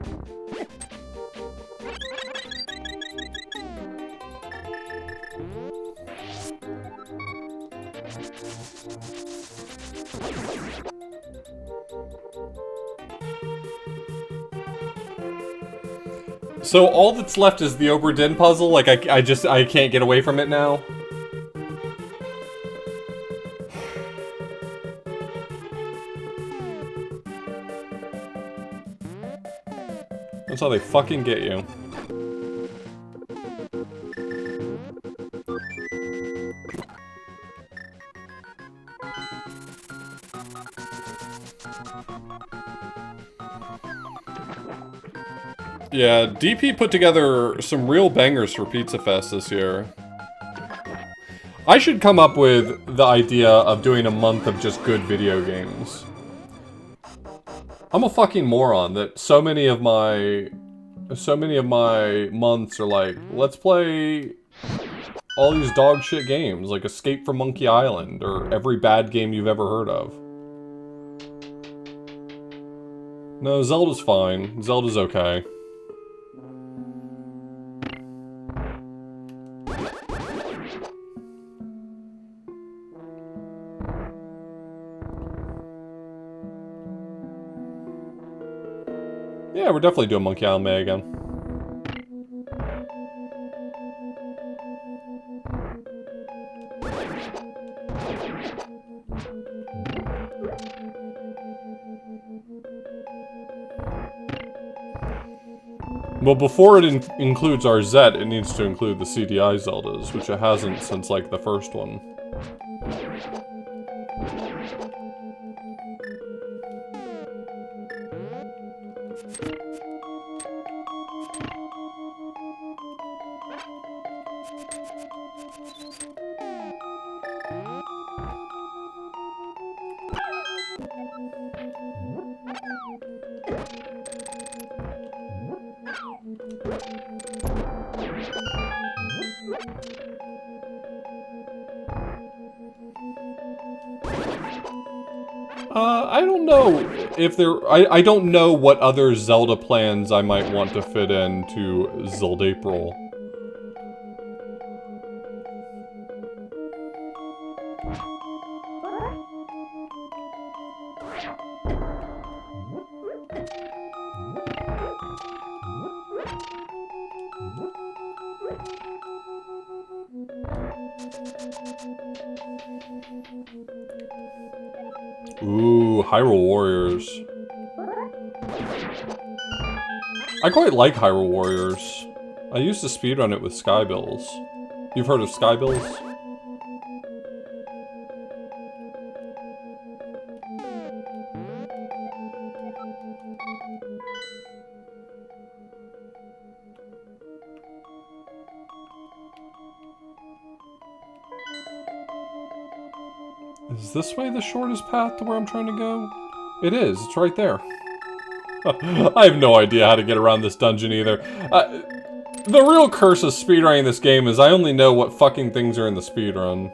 So all that's left is the Obra Dinn puzzle? Like, I can't get away from it now? That's how they fucking get you. Yeah, DP put together some real bangers for Pizza Fest this year. I should come up with the idea of doing a month of just good video games. I'm a fucking moron that so many of my months are like, let's play all these dog shit games, like Escape from Monkey Island, or every bad game you've ever heard of. No, Zelda's fine. Zelda's okay. Yeah, we're definitely doing Monkey Island May again. Well, before it includes our Zet, it needs to include the CDI Zeldas, which it hasn't since, like, the first one. I don't know if there... I don't know what other Zelda plans I might want to fit into Zeldapril. Ooh, Hyrule Warriors. I quite like Hyrule Warriors. I used to speedrun it with Skybills. You've heard of Skybills? Is this way the shortest path to where I'm trying to go? It is. It's right there. I have no idea how to get around this dungeon either. The real curse of speedrunning this game is I only know what fucking things are in the speedrun.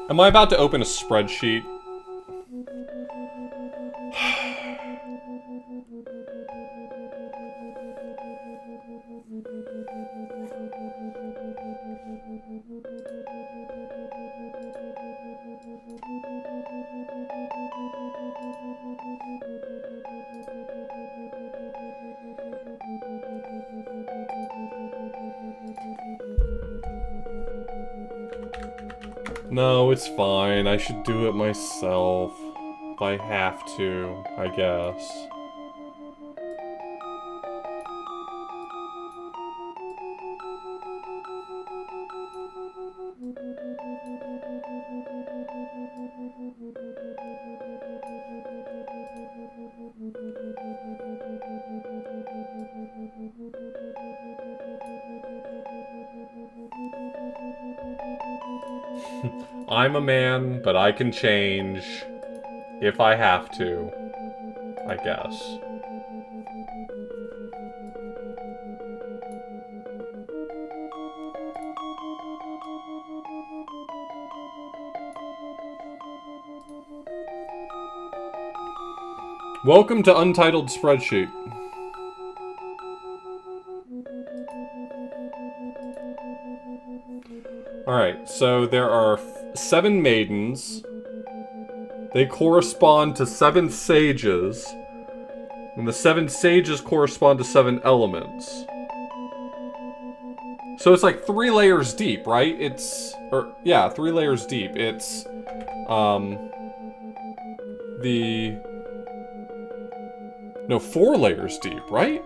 Am I about to open a spreadsheet? No, it's fine. I should do it myself. If I have to, I guess. I'm a man, but I can change if I have to, I guess. Welcome to Untitled Spreadsheet. Alright, so there are 7 maidens. They correspond to 7 sages. And the 7 sages correspond to 7 elements. So it's like 3 layers deep, right? Yeah, 3 layers deep. It's, no, 4 layers deep, right?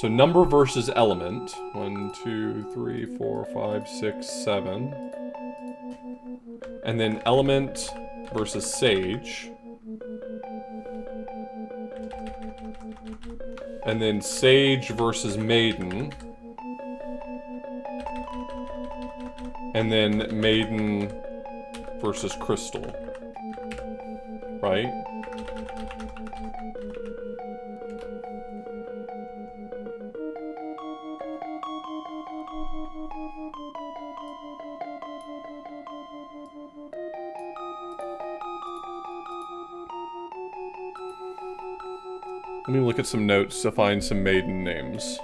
So number versus element. 1, 2, 3, 4, 5, 6, 7. And then element versus sage. And then sage versus maiden. And then maiden versus crystal. Right? Let me look at some notes to find some maiden names.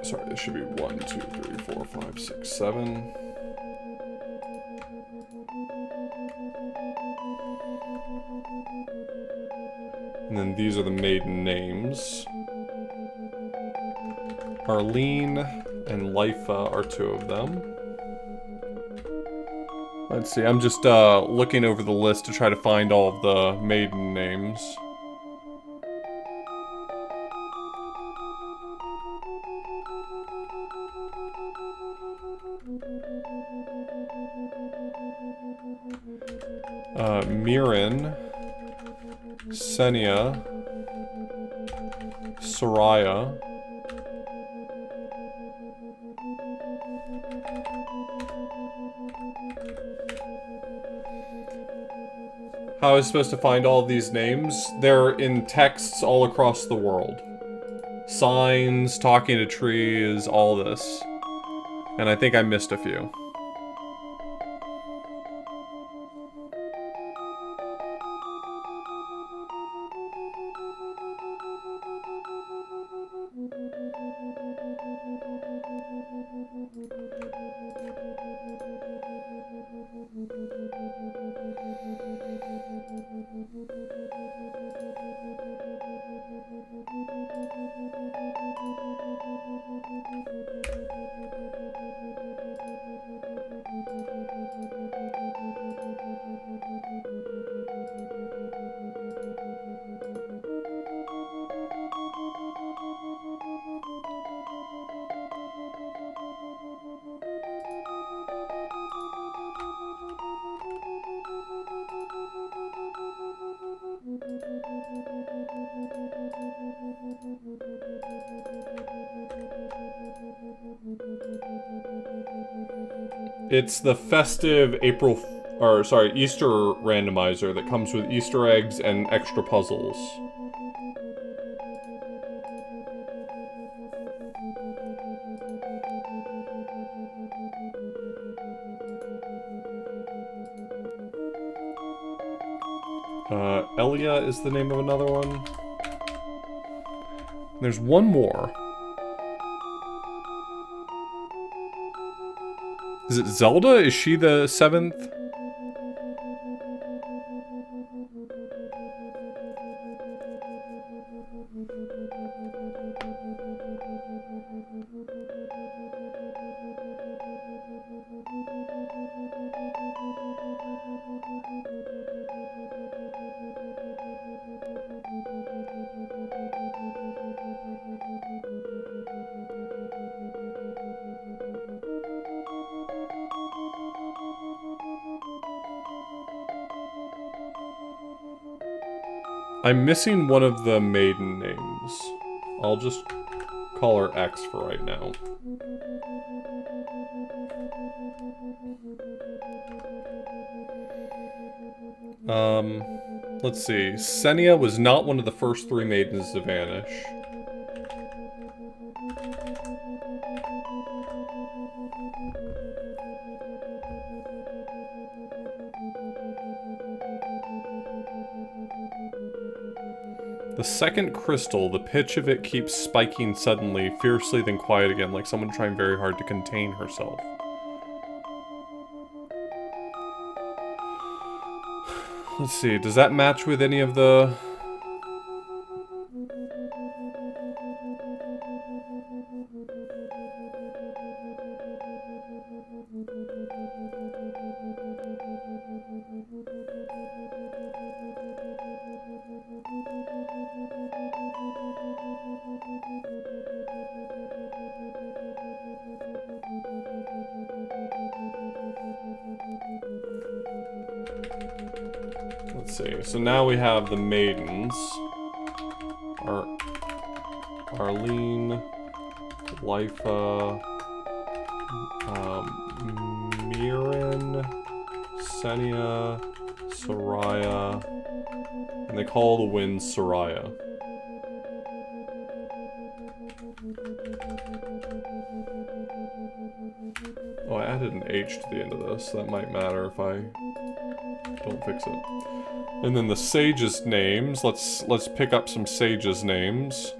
Sorry, this should be 1, 2, 3, 4, 5, 6, 7. And then these are the maiden names. Arlene and Lifa are 2 of them. Let's see, I'm just looking over the list to try to find all of the maiden names. Mirin, Senia, Soraya, how I was supposed to find all of these names. They're in texts all across the world. Signs, talking to trees, all this. And I think I missed a few. It's the festive Easter randomizer that comes with Easter eggs and extra puzzles. Elia is the name of another one. There's one more. Is it Zelda? Is she the 7th? I'm missing one of the maiden names. I'll just call her X for right now. Let's see. Senia was not one of the first 3 maidens to vanish. The second crystal, the pitch of it keeps spiking suddenly, fiercely, then quiet again, like someone trying very hard to contain herself. Let's see, does that match with any of the... Let's see, so now we have the maidens. Arlene, Lifa, Mirin, Senia, Soraya, and they call the wind Soraya. Oh, I added an H to the end of this. That might matter if I don't fix it. And then the sages' names. Let's pick up some sages' names.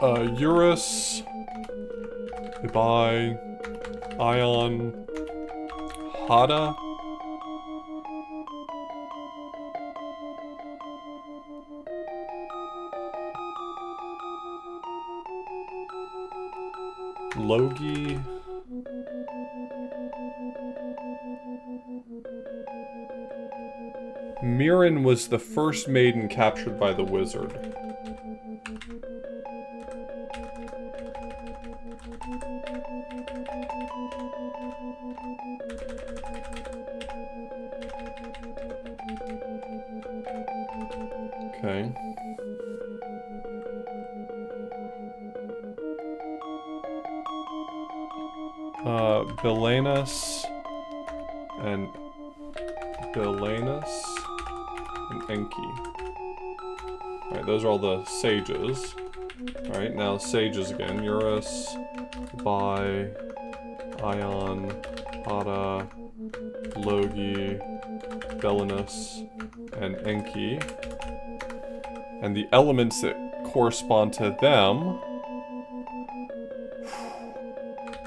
Eurus, Ibai, Ion, Hada. Logi. Mirin was the first maiden captured by the wizard. Okay. Belenas and Belenus, and Enki. Alright, those are all the sages. Alright, now sages again. Eurus, Bai, Ion, Hada, Logi, Belenus, and Enki. And the elements that correspond to them: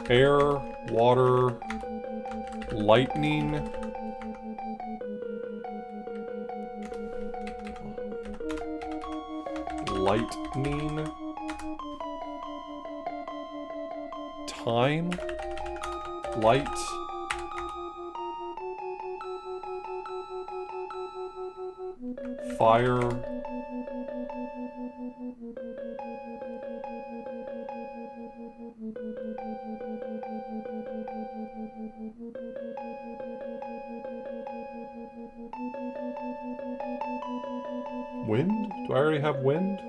air, water, lightning, time, light, fire, wind? Do I already have wind?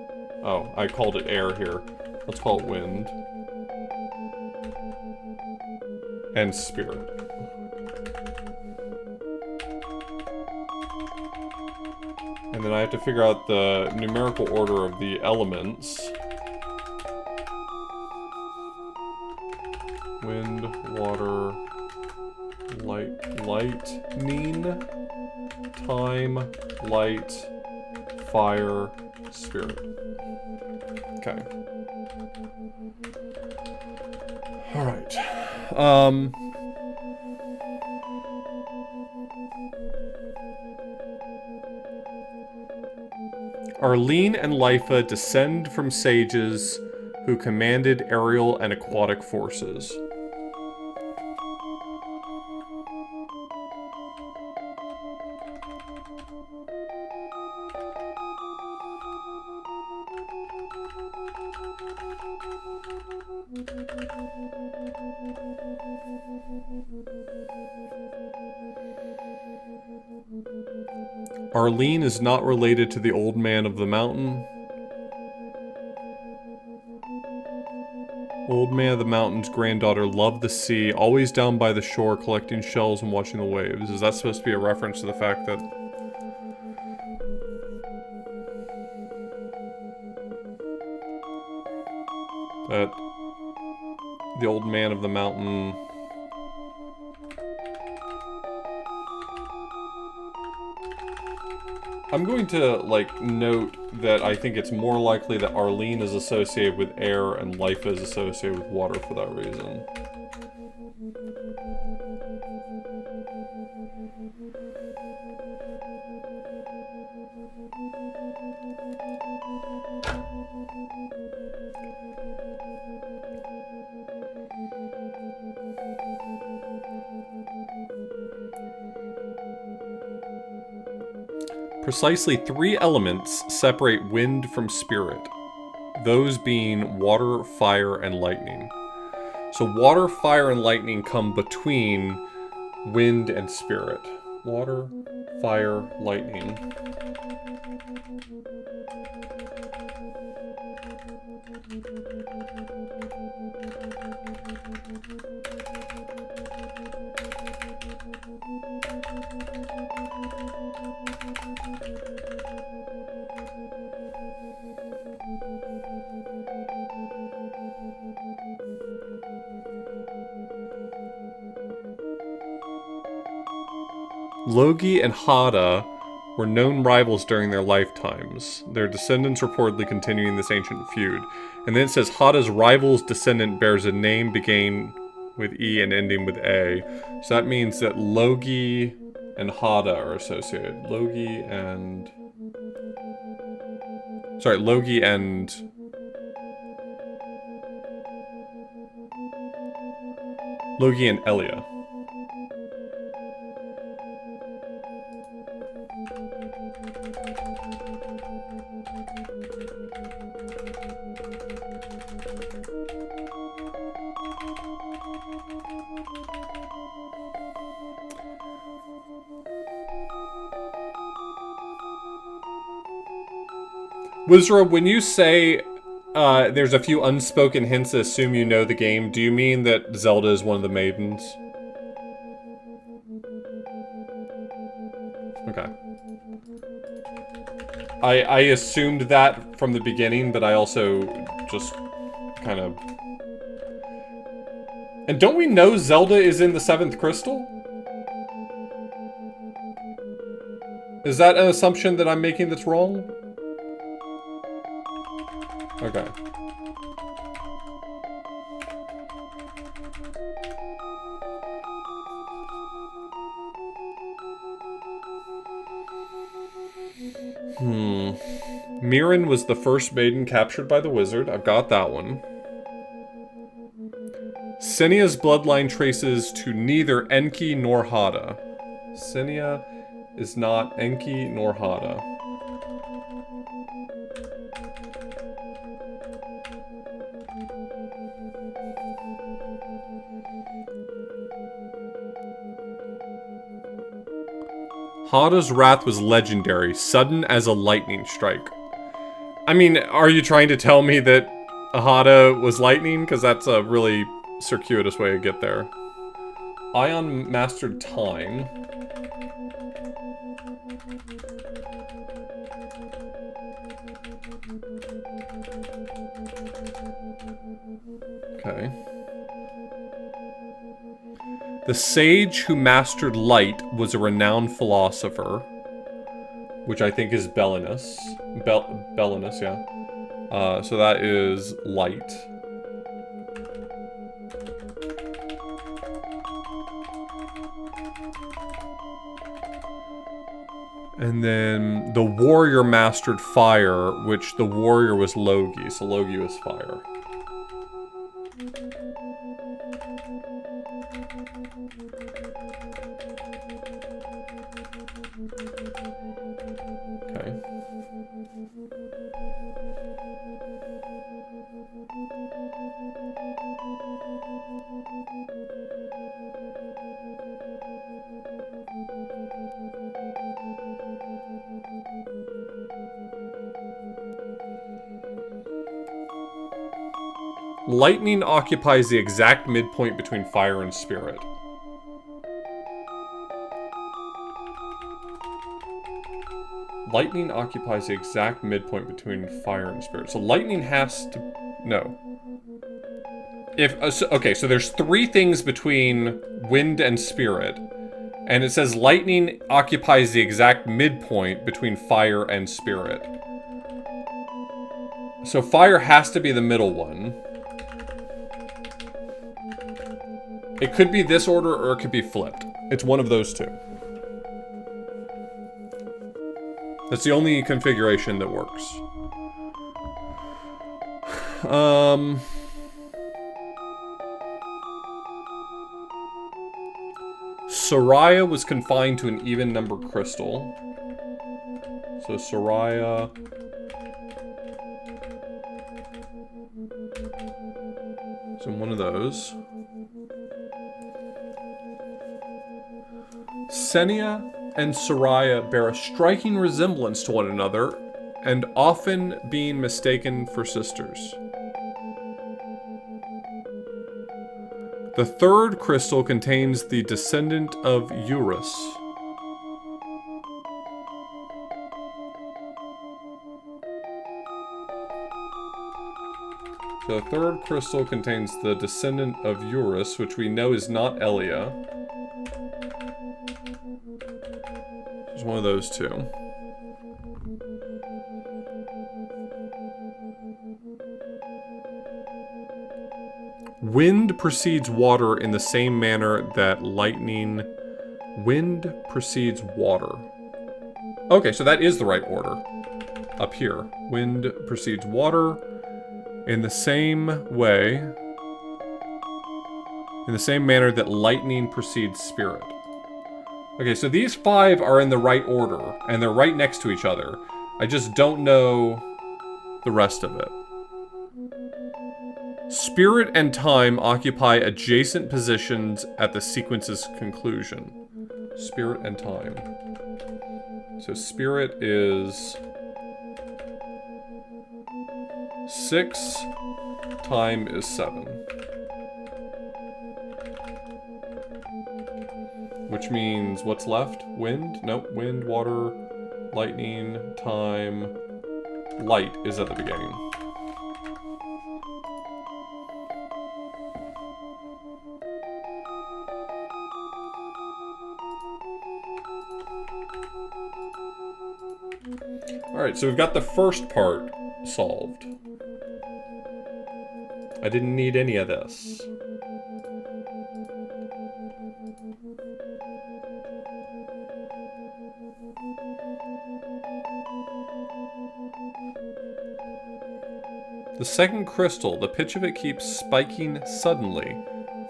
Oh, I called it air here. Let's call it wind. And spirit. And then I have to figure out the numerical order of the elements. Wind, water, lightning, time, light, fire, spirit. Okay. Alright. Arlene and Lifa descend from sages who commanded aerial and aquatic forces. Arlene is not related to the old man of the mountain. Old man of the mountain's granddaughter loved the sea, always down by the shore collecting shells and watching the waves. Is that supposed to be a reference to the fact that the old man of the mountain I'm going to, like, note that I think it's more likely that Arlene is associated with air and Lifa is associated with water for that reason. Precisely 3 elements separate wind from spirit, those being water, fire, and lightning. So water, fire, and lightning come between wind and spirit. Water, fire, lightning. Logi and Hada were known rivals during their lifetimes, their descendants reportedly continuing this ancient feud. And then it says Hada's rival's descendant bears a name beginning with E and ending with A. So that means that Logi and Hada are associated. Logi and Elia. Wizra, when you say there's a few unspoken hints that assume you know the game, do you mean that Zelda is one of the maidens? I assumed that from the beginning, but I also just kind of... And don't we know Zelda is in the 7th crystal? Is that an assumption that I'm making that's wrong? Okay. Mirren was the first maiden captured by the wizard. I've got that one. Senia's bloodline traces to neither Enki nor Hada. Senia is not Enki nor Hada. Hada's wrath was legendary, sudden as a lightning strike. I mean, are you trying to tell me that Hada was lightning? Because that's a really circuitous way to get there. Ion mastered time. Okay. The sage who mastered light was a renowned philosopher, which I think is Belinus. Belinus, yeah. So that is light. And then the warrior mastered fire, which the warrior was Logi, so Logi was fire. Okay. Lightning occupies the exact midpoint between fire and spirit. Lightning occupies the exact midpoint between fire and spirit. So lightning has to... No. Okay, so there's 3 things between wind and spirit. And it says lightning occupies the exact midpoint between fire and spirit. So fire has to be the middle one. It could be this order or it could be flipped. It's one of those 2. That's the only configuration that works. Soraya was confined to an even number crystal. So Soraya... So one of those. Senia and Soraya bear a striking resemblance to one another, and often being mistaken for sisters. The 3rd crystal contains the descendant of Eurus. So the 3rd crystal contains the descendant of Eurus, which we know is not Elia. It's one of those 2. Wind precedes water in the same manner that lightning... Wind precedes water. Okay, so that is the right order. Up here. Wind precedes water in the same way... In the same manner that lightning precedes spirit. Okay, so these 5 are in the right order, and they're right next to each other. I just don't know the rest of it. Spirit and time occupy adjacent positions at the sequence's conclusion. Spirit and time. So spirit is 6, time is 7. Which means what's left? Wind? Nope, wind, water, Lightning, time, light is at the beginning. Alright, so we've got the first part solved. I didn't need any of this. The second crystal, the pitch of it keeps spiking suddenly,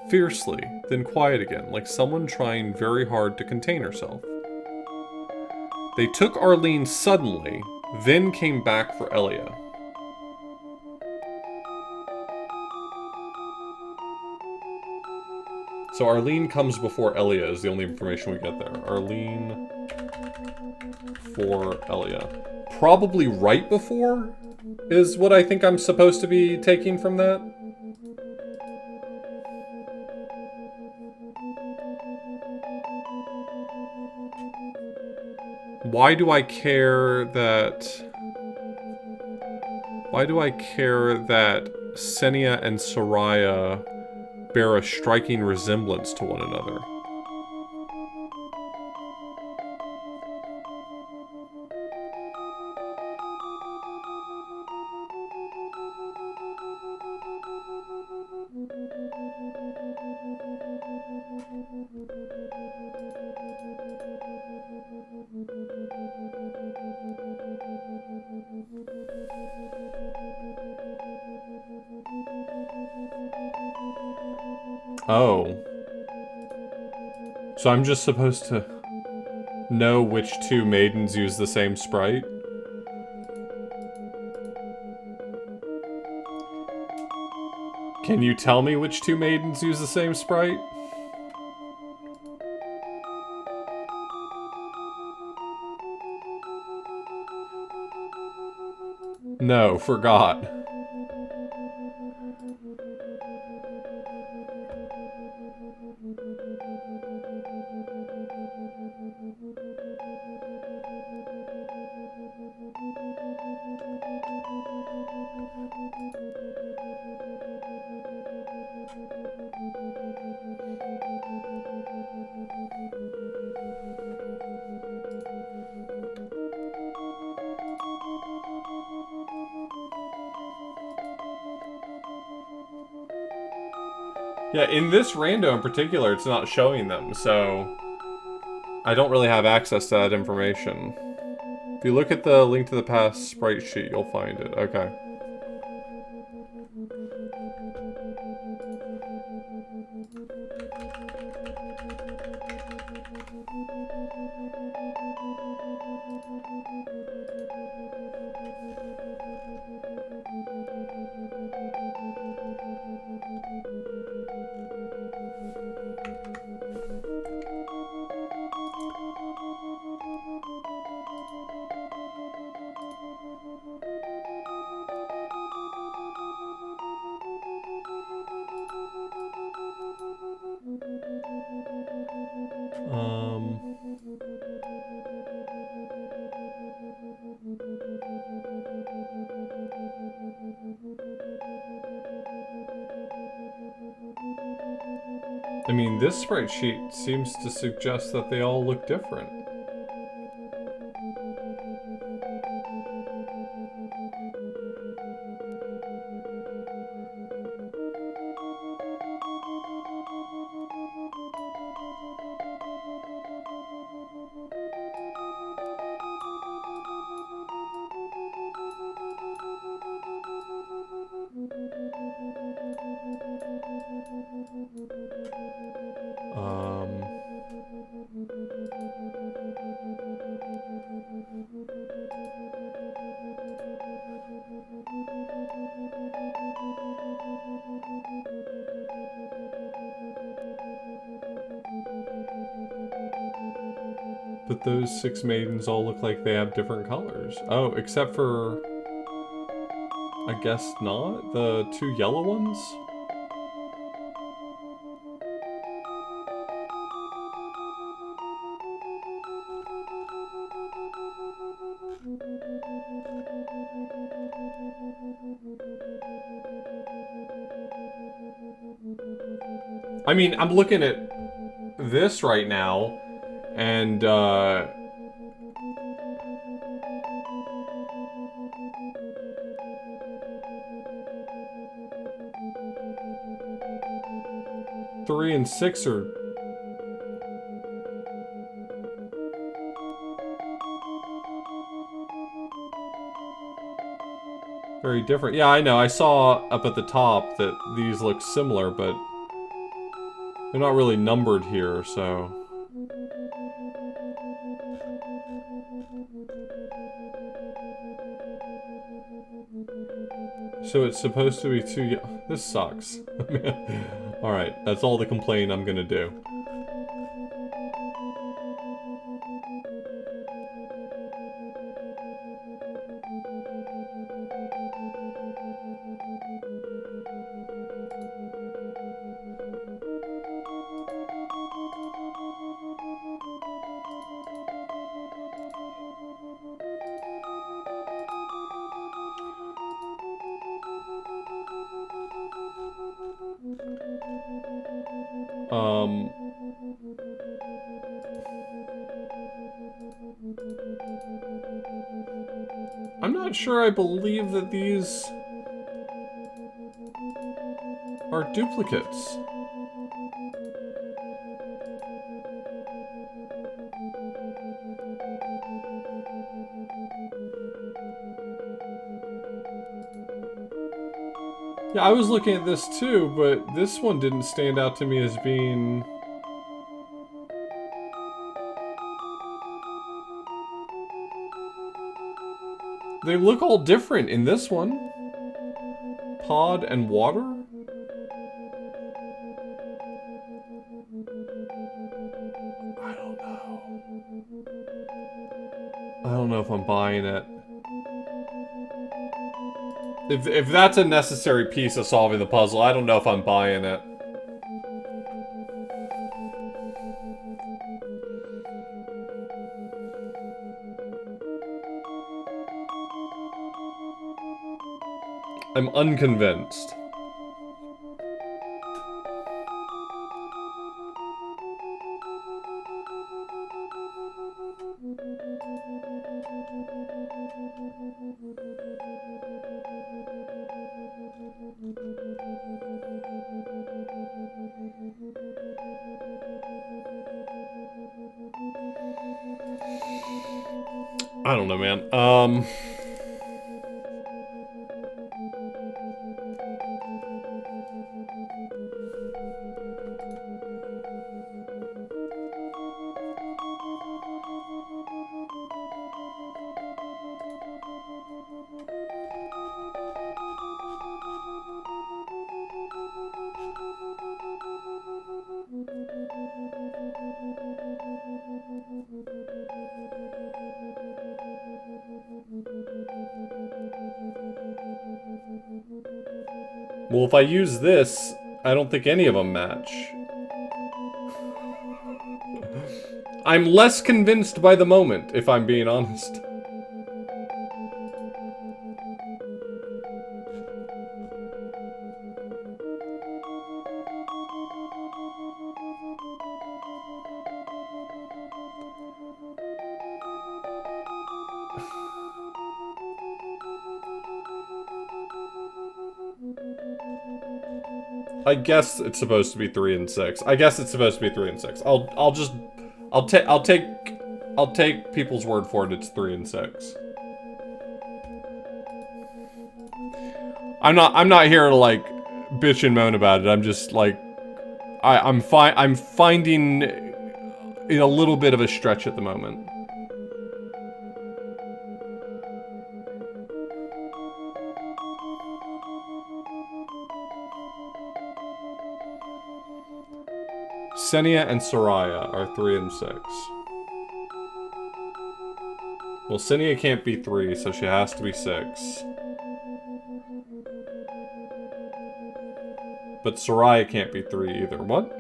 fiercely, then quiet again, like someone trying very hard to contain herself. They took Arlene suddenly, then came back for Elia. So Arlene comes before Elia is the only information we get there. Arlene for Elia. Probably right before is what I think I'm supposed to be taking from that. Why do I care that Senia and Soraya bear a striking resemblance to one another? Oh. So I'm just supposed to know which two maidens use the same sprite? Can you tell me which two maidens use the same sprite? No, forgot. Yeah, in this rando in particular, it's not showing them, so I don't really have access to that information. If you look at the link to the past sprite sheet, you'll find it. Okay. I mean, this sprite sheet seems to suggest that they all look different. But those 6 maidens all look like they have different colors. Oh, except for... I guess not? The 2 yellow ones? I mean, I'm looking at this right now, and, three and six are very different. Yeah, I know. I saw up at the top that these look similar, but they're not really numbered here, so... So it's supposed to be two... This sucks. Alright, that's all the complaint I'm gonna do. I'm not sure I believe that these are duplicates. Yeah, I was looking at this too, but this one didn't stand out to me as being... They look all different in this one. Pod and water? I don't know. I don't know if I'm buying it. If that's a necessary piece of solving the puzzle, I don't know if I'm buying it. I'm unconvinced. I don't know, man. Well, if I use this, I don't think any of them match. I'm less convinced by the moment, if I'm being honest. I guess it's supposed to be 3 and 6. I guess it's supposed to be 3 and 6. I'll take people's word for it. It's 3 and 6. I'm not here to like bitch and moan about it. I'm just like I'm finding it a little bit of a stretch at the moment. Senia and Soraya are 3 and 6. Well, Senia can't be 3, so she has to be 6. But Soraya can't be 3 either. What?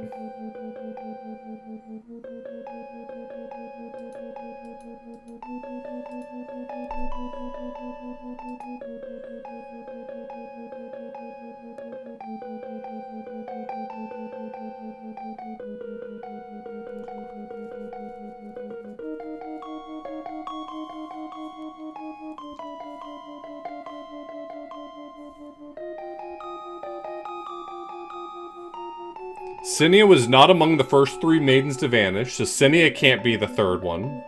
Cinia was not among the first 3 maidens to vanish, so Cinia can't be the 3rd one.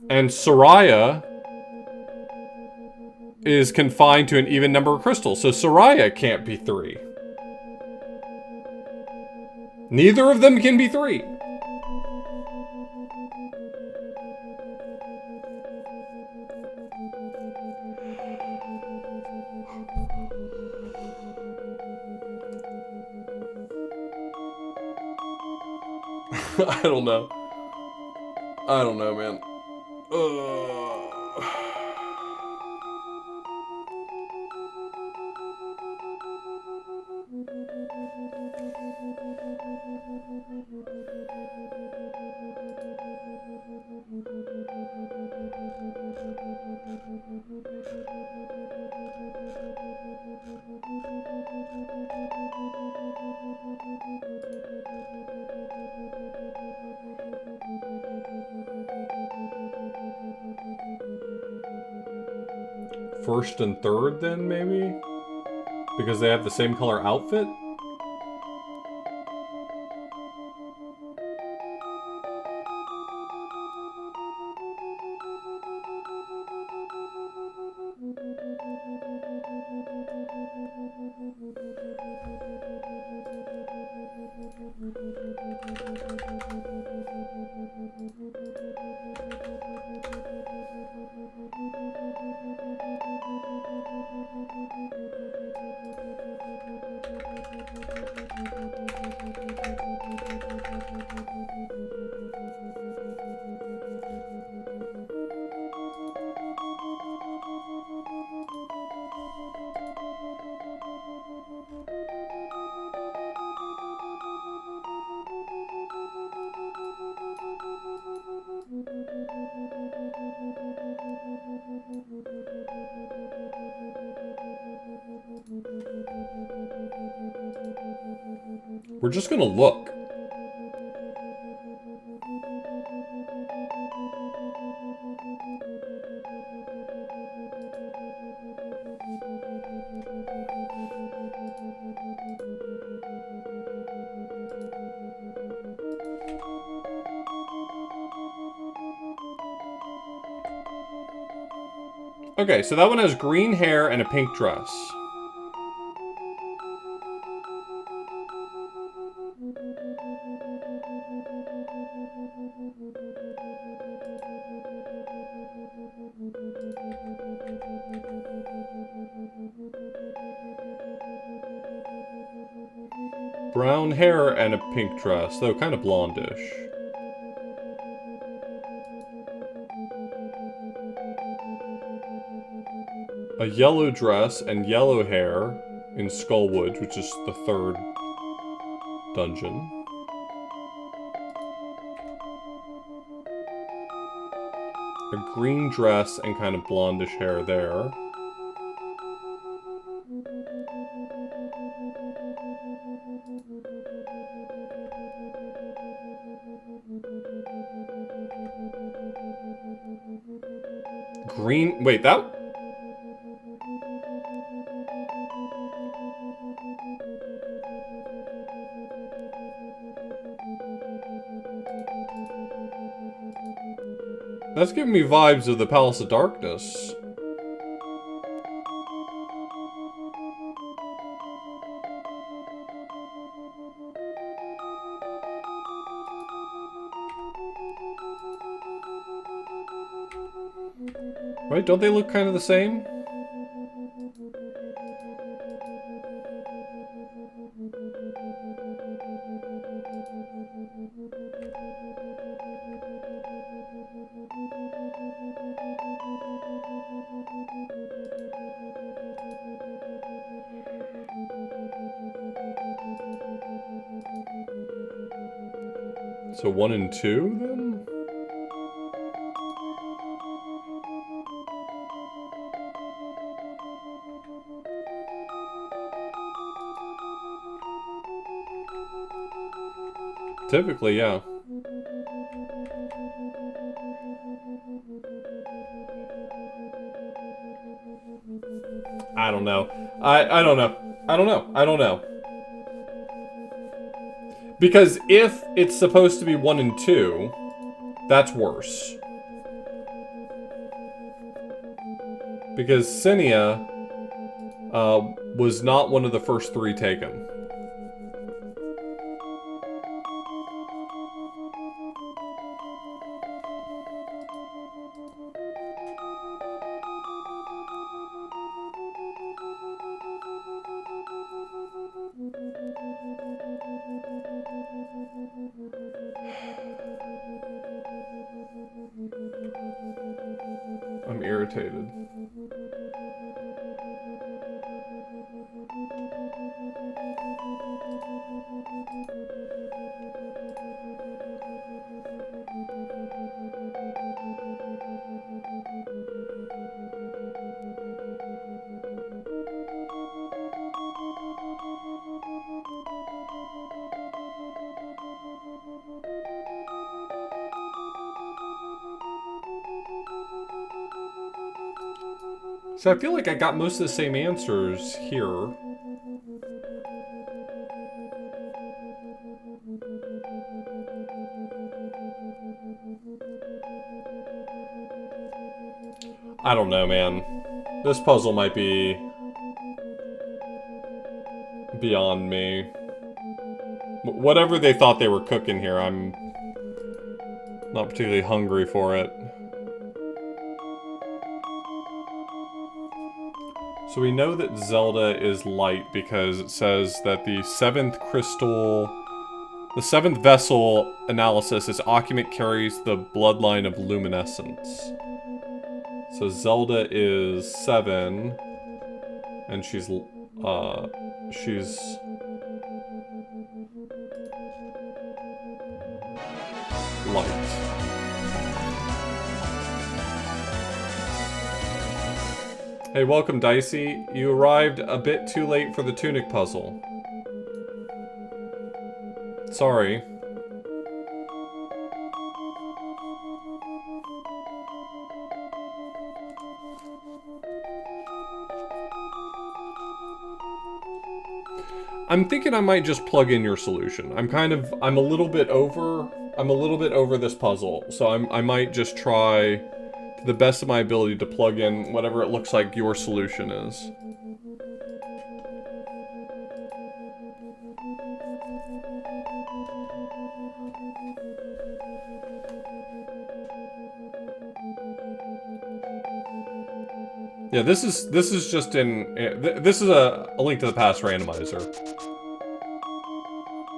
And Soraya is confined to an even number of crystals, so Soraya can't be 3. Neither of them can be 3. I don't know. I don't know, man. First and 3rd, then, maybe? Because they have the same color outfit? We're just gonna look. Okay, so that one has green hair and a pink dress. Brown hair and a pink dress, though kind of blondish. A yellow dress and yellow hair in Skullwood, which is the 3rd dungeon. A green dress and kind of blondish hair there. Green, wait, that... That's giving me vibes of the Palace of Darkness. Right? Don't they look kind of the same? So 1 and 2, then? Typically, yeah. I don't know. I don't know. I don't know. I don't know. Because if it's supposed to be 1 and 2, that's worse. Because Cinia was not one of the first 3 taken. I'm irritated. So I feel like I got most of the same answers here. I don't know, man. This puzzle might be beyond me. Whatever they thought they were cooking here, I'm not particularly hungry for it. So we know that Zelda is light because it says that the 7th crystal... The 7th vessel analysis is occupant carries the bloodline of luminescence. So Zelda is 7, and she's light. Hey, welcome, Dicey. You arrived a bit too late for the tunic puzzle. Sorry. I'm thinking I might just plug in your solution. I'm a little bit over this puzzle, so I might just try to the best of my ability to plug in whatever it looks like your solution is. Yeah, this is just this is a Link to the Past randomizer.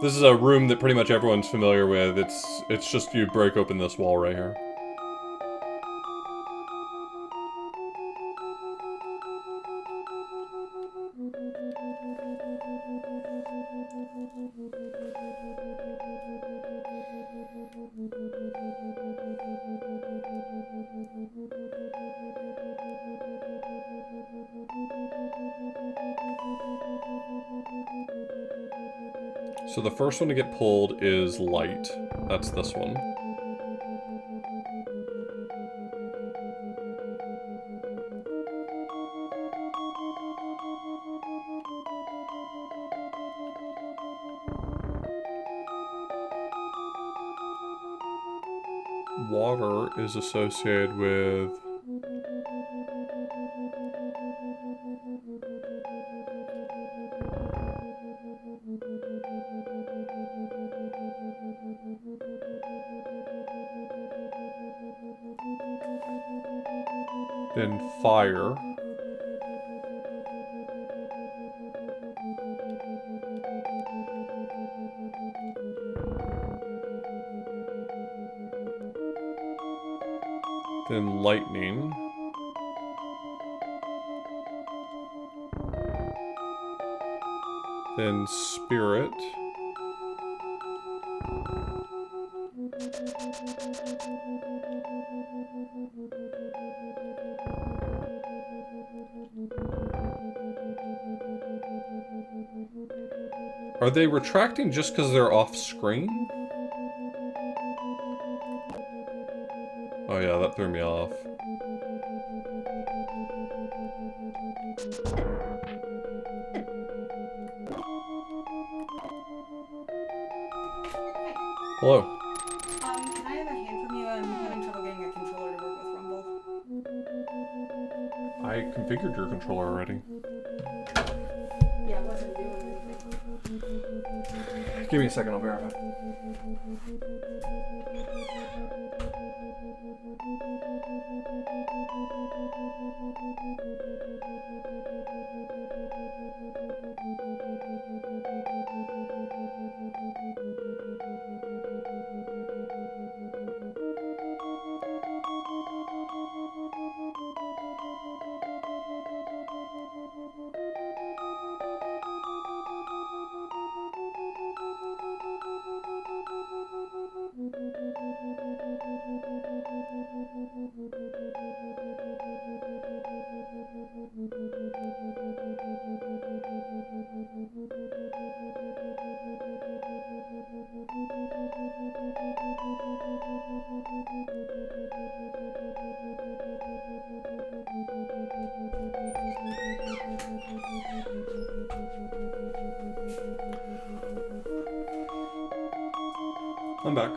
This is a room that pretty much everyone's familiar with. It's just you break open this wall right here. So the first one to get pulled is light. That's this one. Water is associated with... then fire. Then lightning. Then spirit. Are they retracting just because they're off screen? Oh yeah, that threw me off. Hello. Can I have a hand from you? I'm having trouble getting a controller to work with Rumble. I configured your controller already. Yeah, it wasn't doing anything. Give me a second, I'll be right back. I'm back.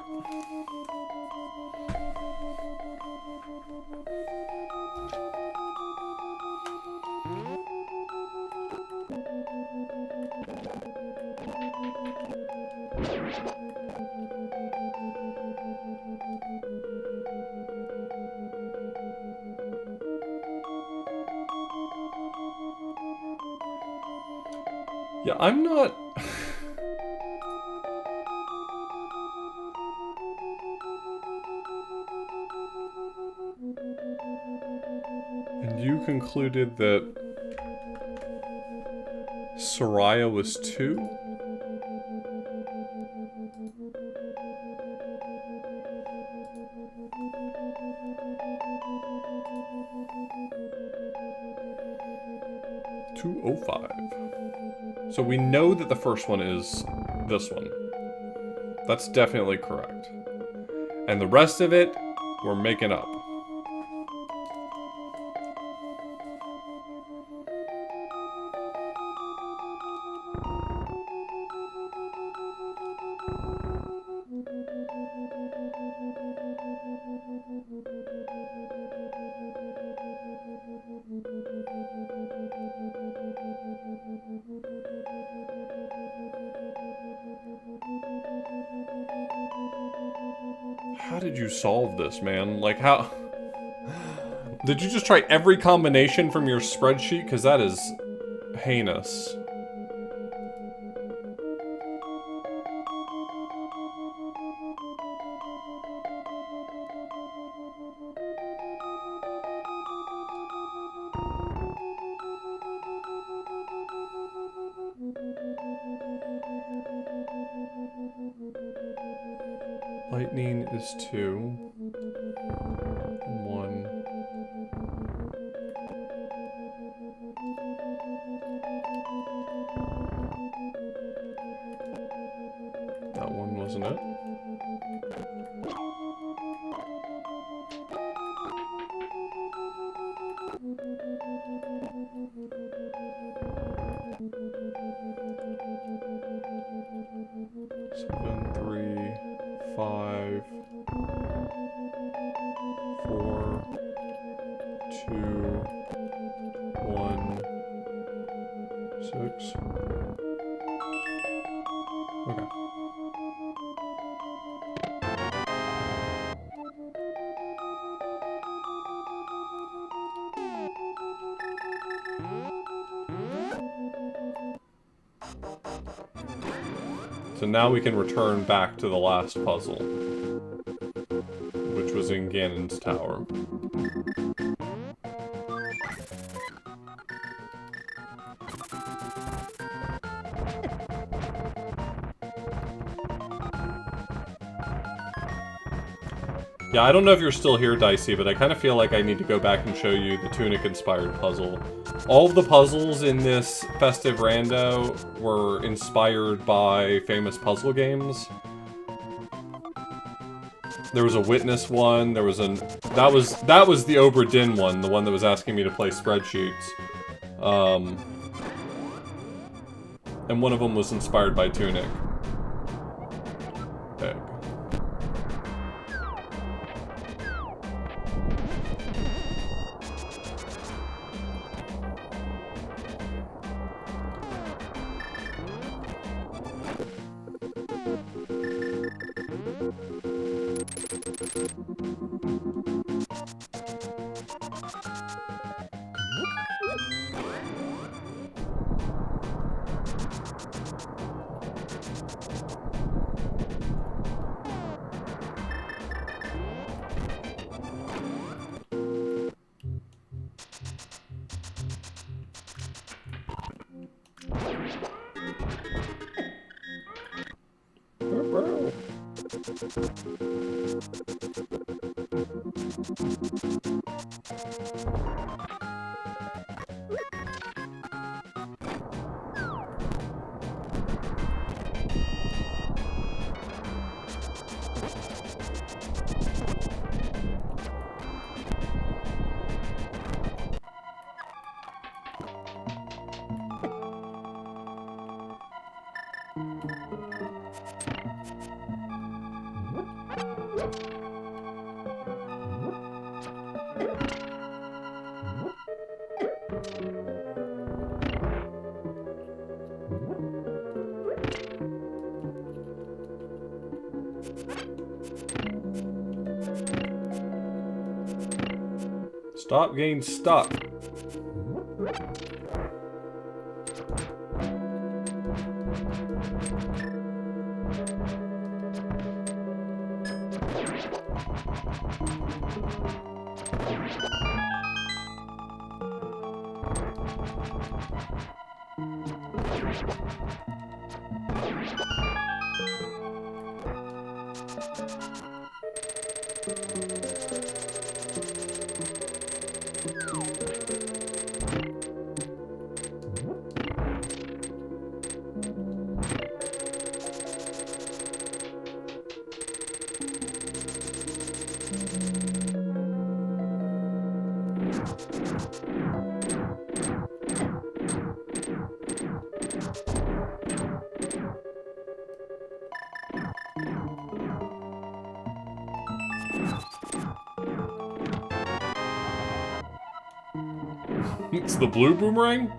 Yeah, I'm not... And you concluded that Soraya was 2? So we know that the first one is this one. That's definitely correct. And the rest of it, we're making up. How did you solve this, man? Like, how... Did you just try every combination from your spreadsheet? Because that is heinous. Lightning is 2. 1. That one wasn't it. Seven, 3, 5, 4, 2, 1, 6. Okay. So now we can return back to the last puzzle, which was in Ganon's tower. Yeah, I don't know if you're still here, Dicey, but I kind of feel like I need to go back and show you the Tunic-inspired puzzle. All of the puzzles in this Festive Rando were inspired by famous puzzle games. There was a Witness one, there was an... That was the Obra Dinn one, the one that was asking me to play spreadsheets. And one of them was inspired by Tunic. Egg. Stop getting stuck. It's the blue boomerang?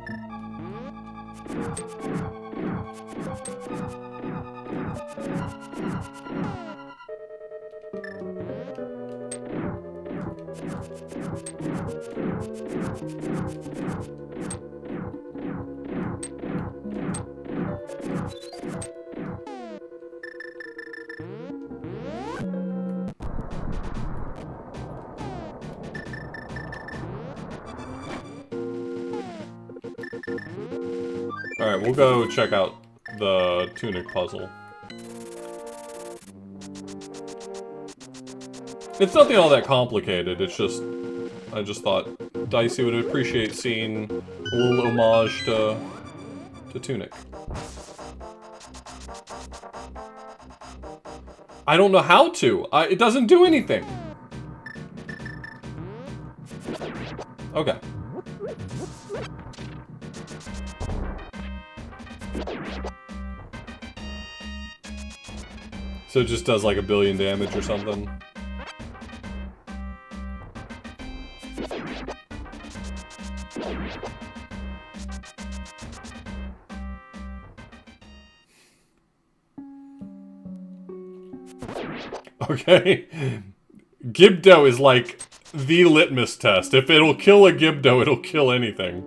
Alright, we'll go check out the tunic puzzle. It's nothing all that complicated, it's just... I just thought Dicey would appreciate seeing a little homage to Tunic. I don't know how to! It doesn't do anything! Okay. So it just does like 1 billion damage or something. Okay. Gibdo is like the litmus test. If it'll kill a Gibdo, it'll kill anything.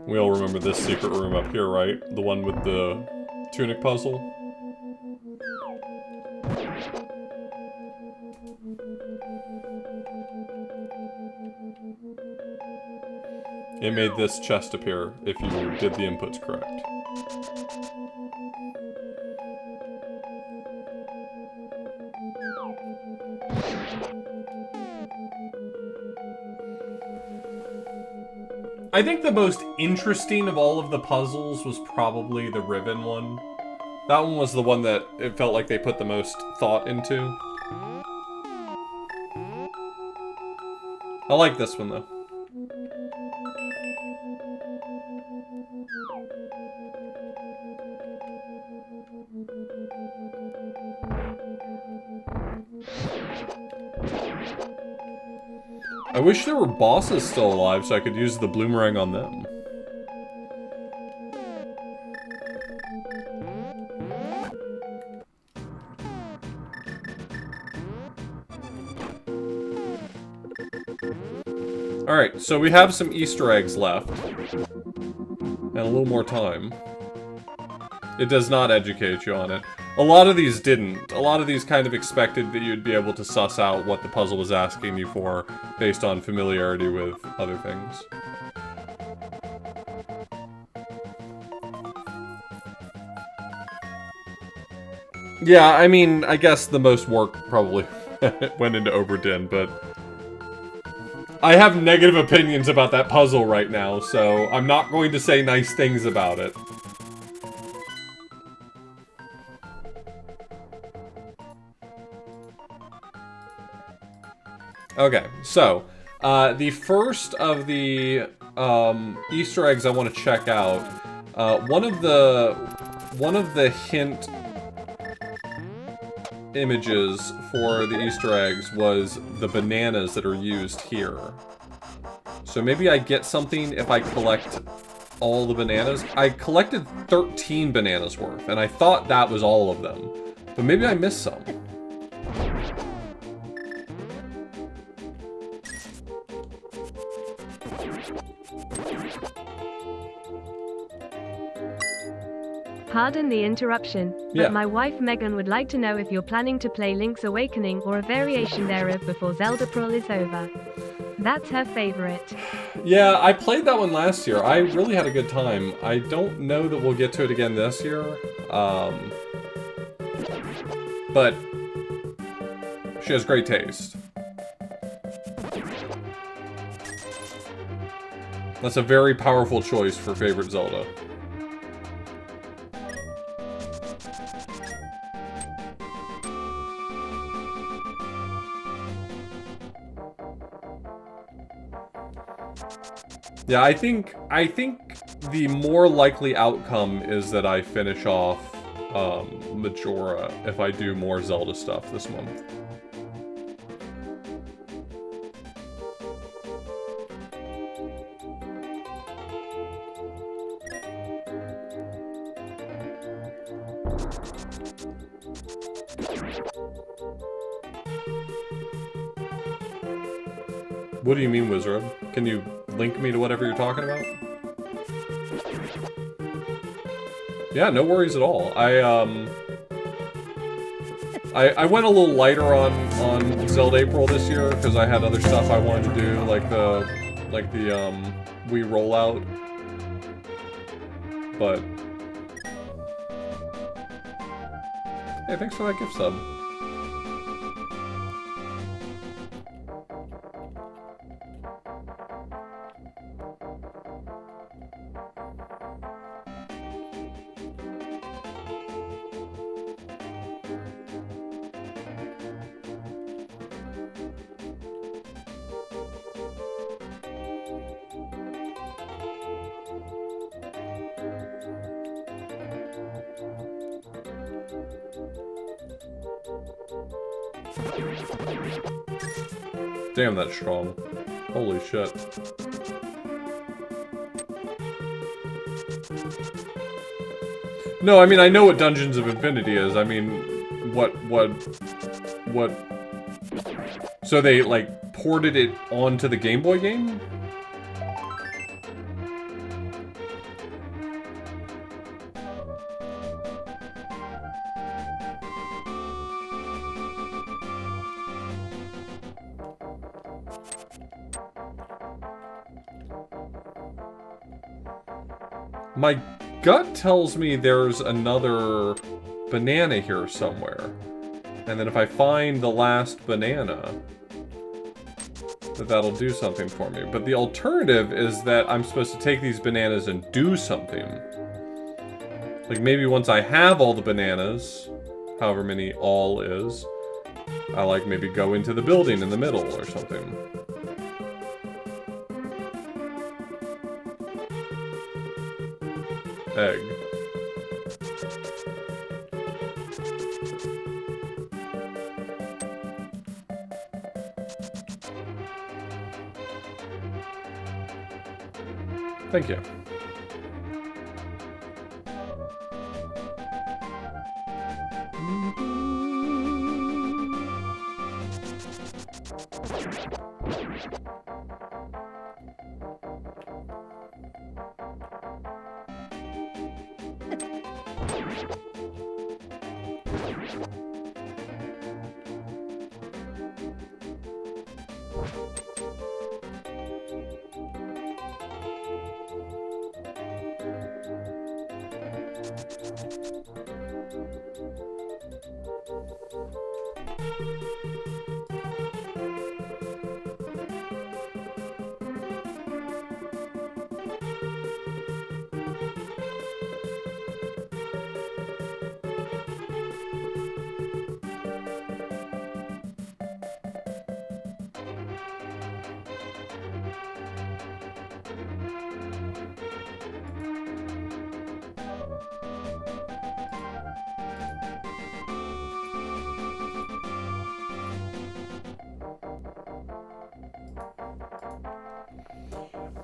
We all remember this secret room up here, right? The one with the tunic puzzle? It made this chest appear if you did the inputs correct. I think the most interesting of all of the puzzles was probably the ribbon one. That one was the one that it felt like they put the most thought into. I like this one though. I wish there were bosses still alive so I could use the bloomerang on them. Alright, so we have some Easter eggs left. And a little more time. It does not educate you on it. A lot of these didn't. A lot of these kind of expected that you'd be able to suss out what the puzzle was asking you for based on familiarity with other things. Yeah, I mean, I guess the most work probably went into Oberdin, but I have negative opinions about that puzzle right now, so I'm not going to say nice things about it. Okay, so, the first of the Easter eggs I want to check out, one of the hint images for the Easter eggs was the bananas that are used here. So maybe I get something if I collect all the bananas. I collected 13 bananas worth, and I thought that was all of them. But maybe I missed some. Pardon the interruption, but Yeah. my wife Megan would like to know if you're planning to play Link's Awakening or a variation thereof before Zelda April is over. That's her favorite. Yeah, I played that one last year. I really had a good time. I don't know that we'll get to it again this year. But she has great taste. That's a very powerful choice for favorite Zelda. Yeah, I think the more likely outcome is that I finish off Majora if I do more Zelda stuff this month. What do you mean, Wizard? Can you link me to whatever you're talking about? Yeah, no worries at all. I went a little lighter on Zelda April this year because I had other stuff I wanted to do, like the Wii rollout. But hey, thanks for that gift sub. Damn, that's strong. Holy shit. No, I mean, I know what Dungeons of Infinity is. I mean, what... So they, like, ported it onto the Game Boy game? My gut tells me there's another banana here somewhere. And then if I find the last banana, that'll do something for me. But the alternative is that I'm supposed to take these bananas and do something. Like maybe once I have all the bananas, however many all is, I like maybe go into the building in the middle or something. Egg. Thank you.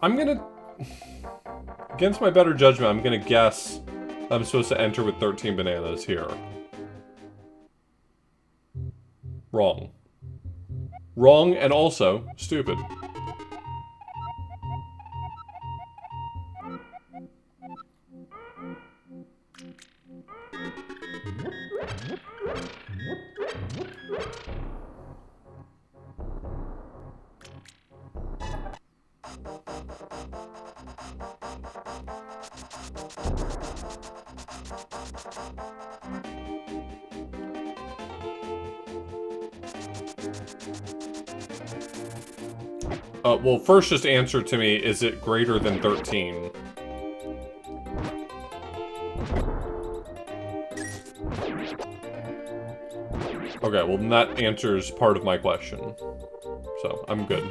I'm gonna... Against my better judgment, I'm gonna guess I'm supposed to enter with 13 bananas here. Wrong. Wrong and also stupid. Well, first just answer to me, is it greater than 13? Okay, well then that answers part of my question. So, I'm good.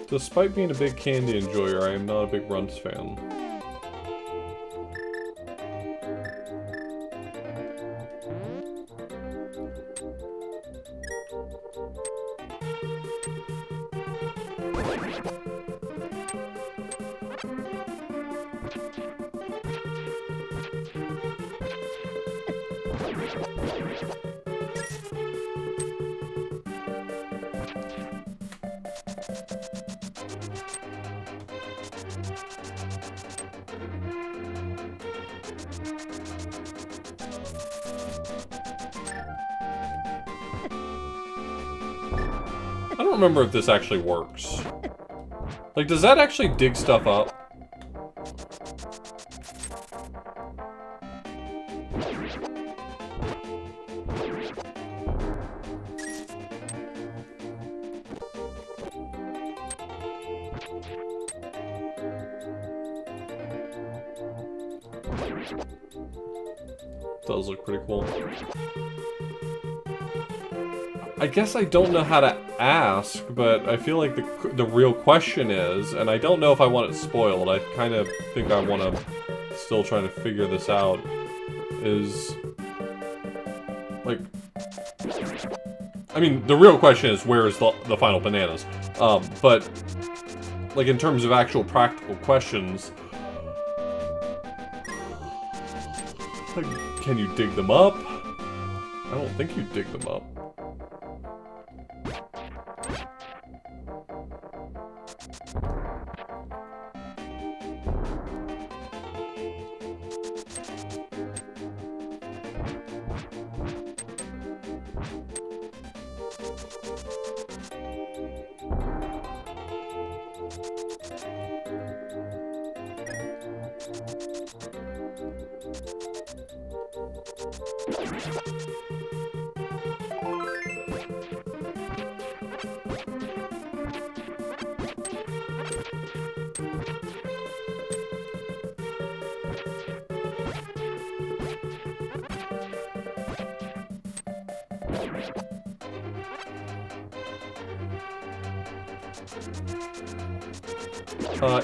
Despite being a big candy enjoyer, I am not a big Runts fan. I don't remember if this actually works. Like, does that actually dig stuff up? Does look pretty cool. I guess I don't know how to ask, but I feel like the real question is, and I don't know if I want it spoiled, I kind of think I want to still try to figure this out, is, like, I mean, the real question is, where is the final bananas? But, like, in terms of actual practical questions, like, can you dig them up? I don't think you dig them up.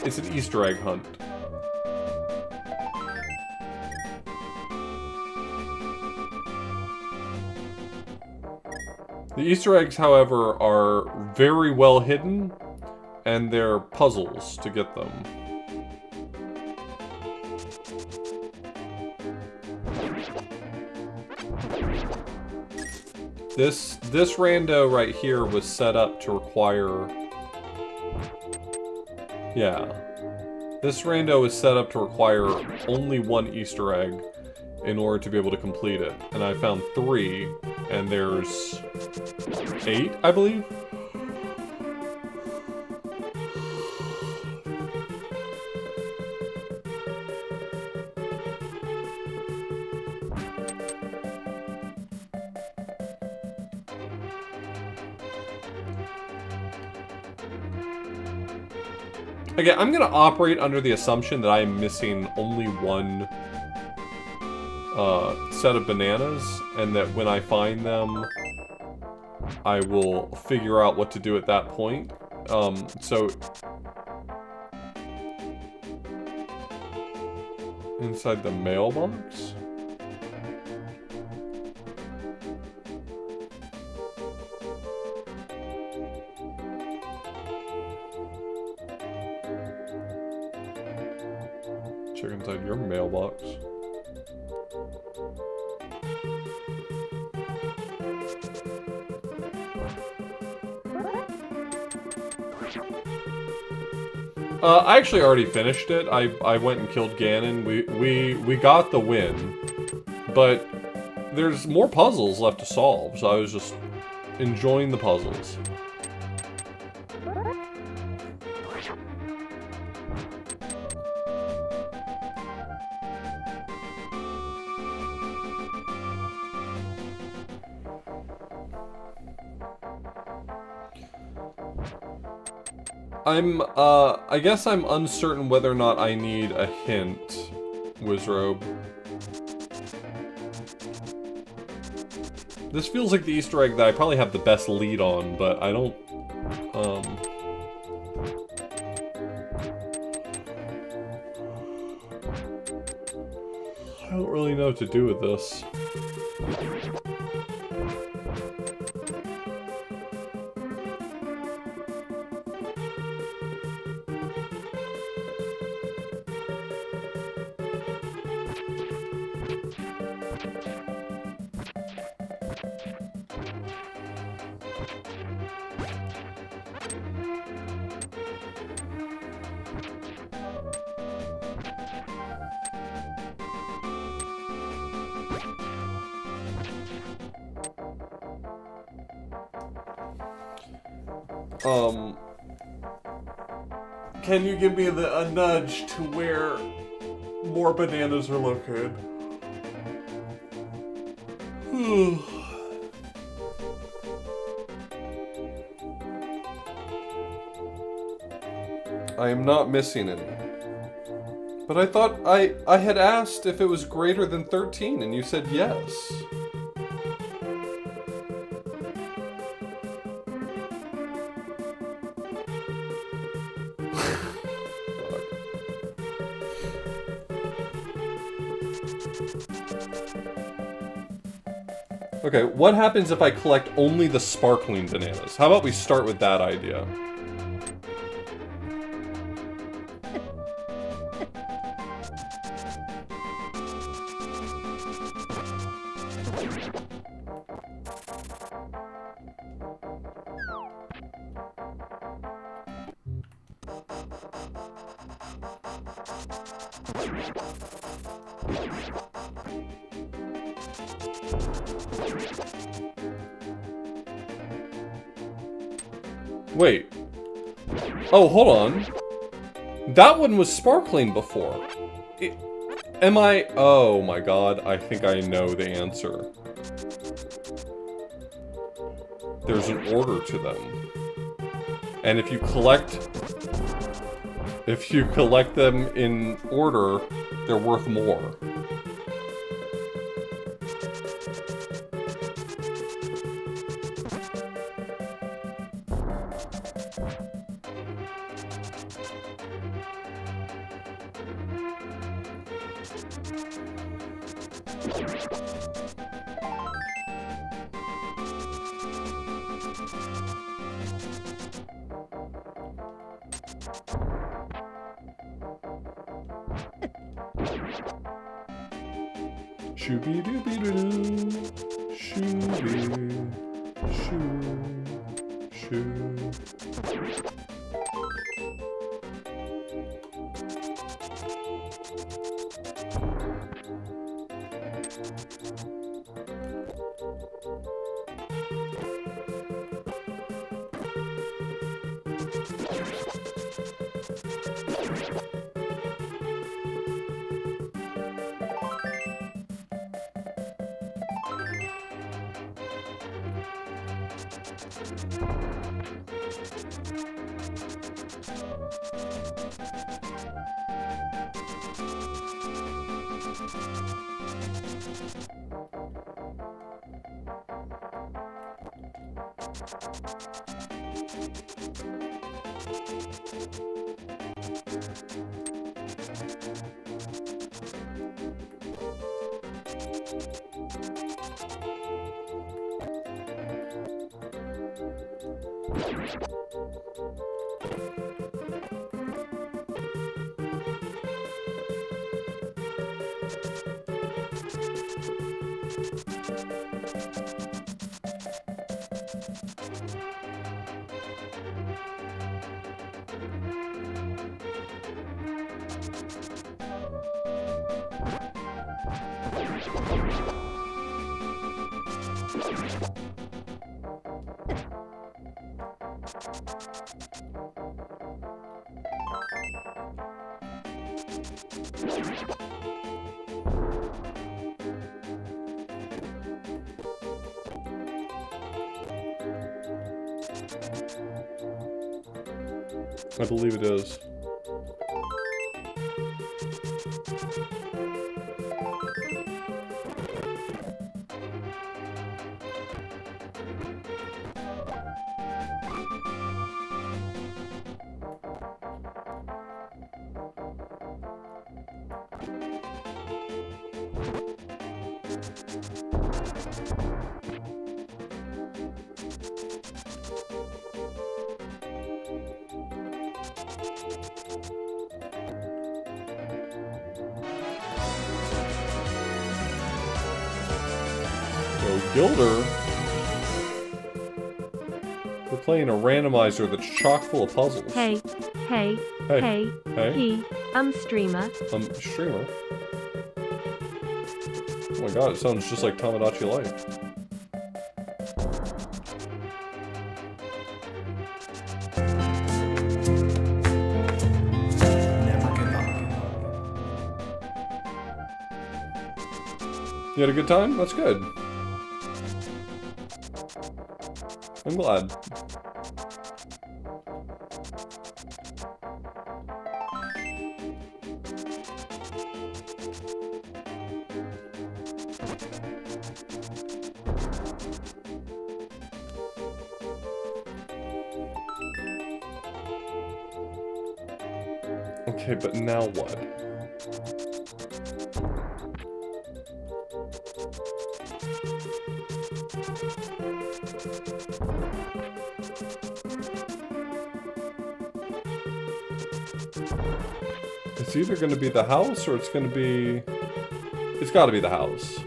It's an Easter egg hunt. The Easter eggs, however, are very well hidden, and they're puzzles to get them. This rando right here was set up to require... Yeah. This rando is set up to require only one Easter egg in order to be able to complete it. And I found 3, and there's 8, I believe? Again, I'm gonna operate under the assumption that I am missing only one set of bananas, and that when I find them, I will figure out what to do at that point. So... Inside the mailbox? Check inside your mailbox. I actually already finished it. I went and killed Ganon. We got the win, but there's more puzzles left to solve, so I was just enjoying the puzzles. I guess I'm uncertain whether or not I need a hint, Wizrobe. This feels like the Easter egg that I probably have the best lead on, but I don't, I don't really know what to do with this. Can you give me a nudge to where more bananas are located? I am not missing any. But I thought I had asked if it was greater than 13, and you said yes. Okay, what happens if I collect only the sparkling bananas? How about we start with that idea? Wait. Oh, hold on. That one was sparkling before. Am I... Oh my god, I think I know the answer. There's an order to them. And if you collect... If you collect them in order, they're worth more. Shooby dooby doo. Shooby. Shoo. Shoo. I believe it is. Gilder, we're playing a randomizer that's chock full of puzzles. Hey, hey, Hey, hey, hey. streamer. Streamer. Oh my god, it sounds just like Tamagotchi Life. Never give up. You had a good time? That's good. I'm glad. Okay, but now what? It's either going to be the house or it's going to be... It's got to be the house.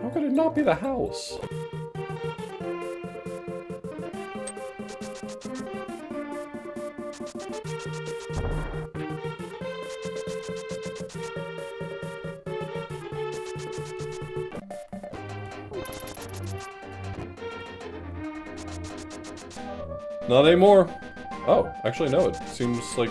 How could it not be the house? Not anymore. Oh, actually no, it seems like...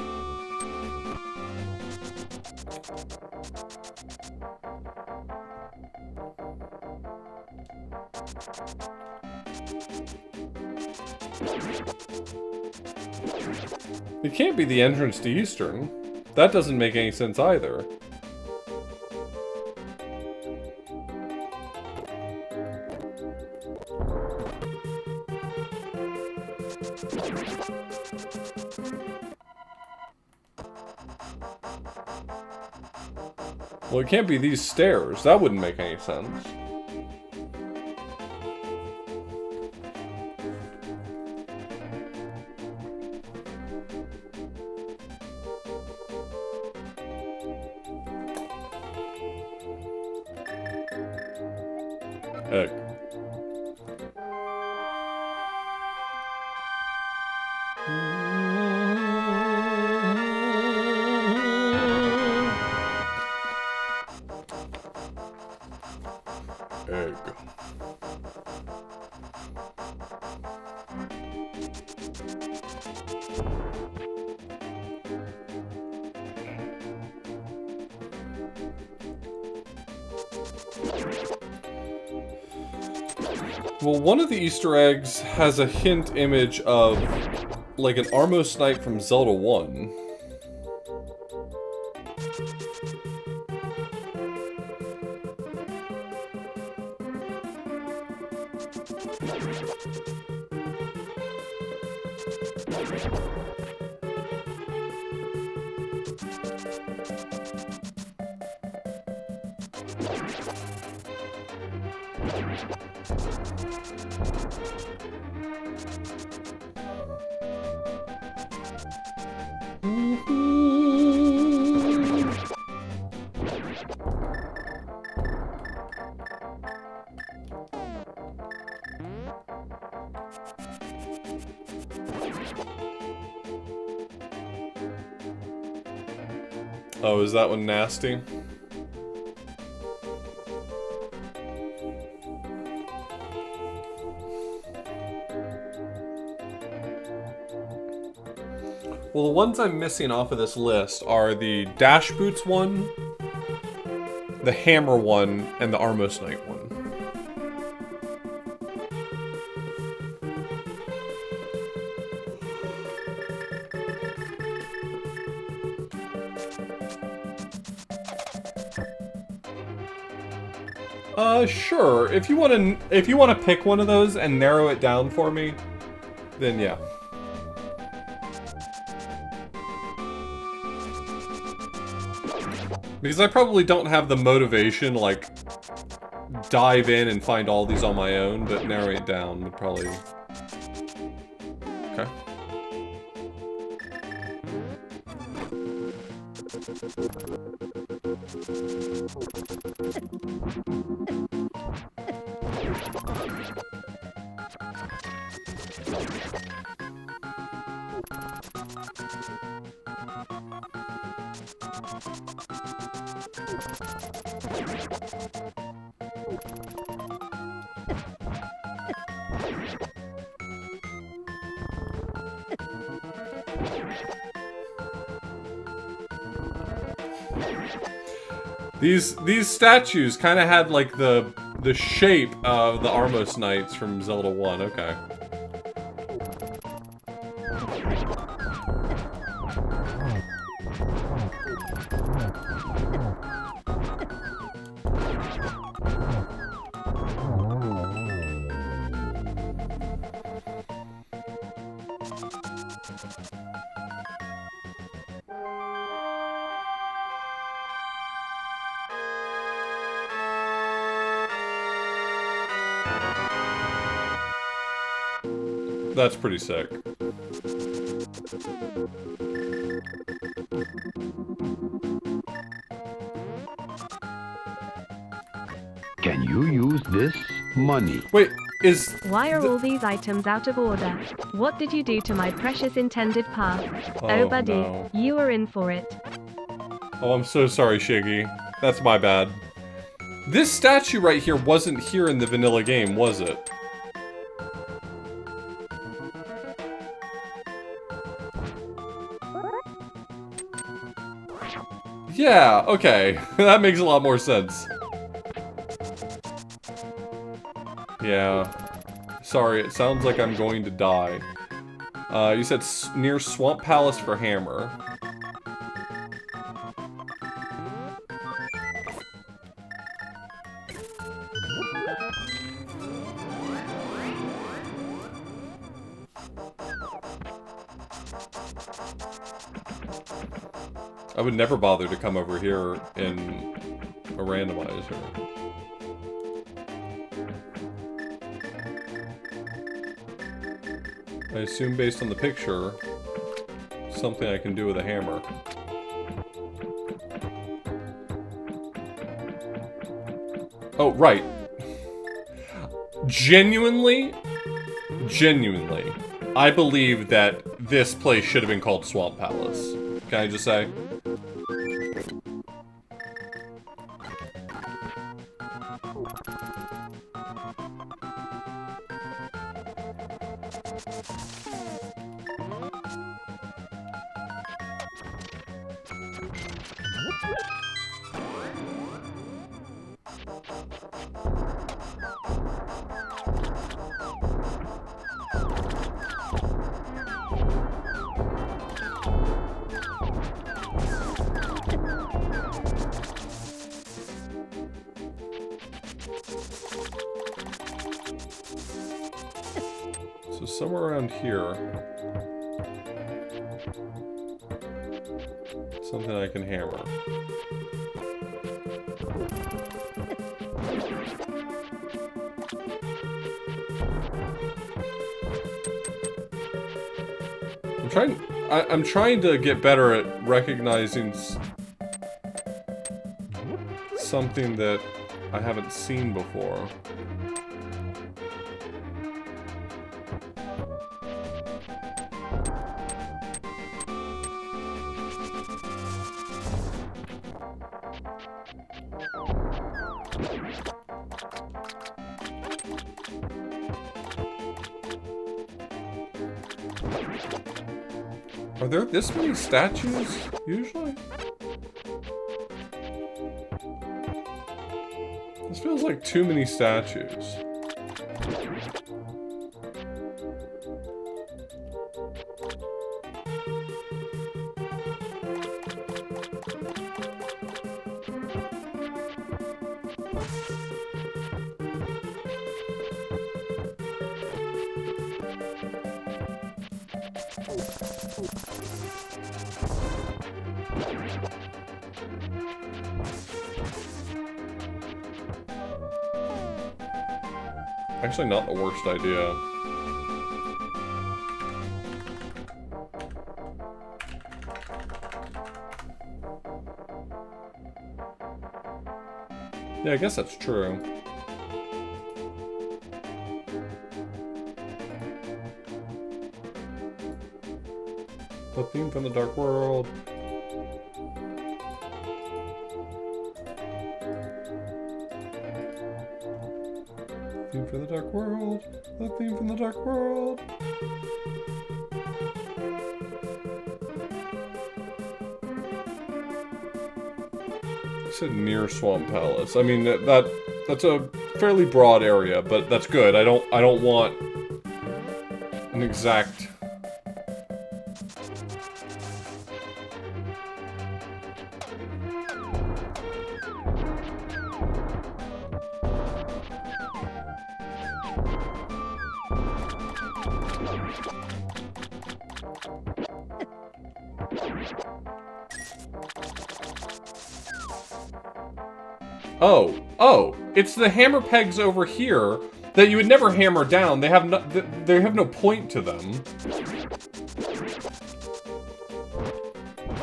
It can't be the entrance to Eastern. That doesn't make any sense either. Well, it can't be these stairs. That wouldn't make any sense. Egg. Egg. Well, one of the Easter eggs has a hint image of, like, an Armos Knight from Zelda 1. Oh, is that one nasty? Well, the ones I'm missing off of this list are the Dash Boots one, the Hammer one, and the Armos Knight one. Sure. If you want to pick one of those and narrow it down for me, then yeah. Because I probably don't have the motivation, like, dive in and find all these on my own, but narrow it down would probably... Okay. These statues kind of had like the shape of the Armos Knights from Zelda 1. Okay. That's pretty sick. Can you use this money? Wait, is... Why are all these items out of order? What did you do to my precious intended path? Oh, buddy, no. you were in for it. Oh, I'm so sorry, Shiggy. That's my bad. This statue right here wasn't here in the vanilla game, was it? Yeah, okay. That makes a lot more sense. Yeah. Sorry, it sounds like I'm going to die. You said near Swamp Palace for Hammer. I would never bother to come over here in a randomizer. I assume based on the picture, something I can do with a hammer. Oh, right. Genuinely, I believe that this place should have been called Swamp Palace. Can I just say? So somewhere around here, something I can hammer. I'm trying to get better at recognizing something that I haven't seen before. Are there this many statues, usually? This feels like too many statues. Actually, not the worst idea. Yeah, I guess that's true. The theme from the Dark World. Theme from the Dark World. The theme from the Dark World. I said near Swamp Palace. I mean that's a fairly broad area, but that's good. I don't want an exact. Oh, it's the hammer pegs over here that you would never hammer down. They have no point to them.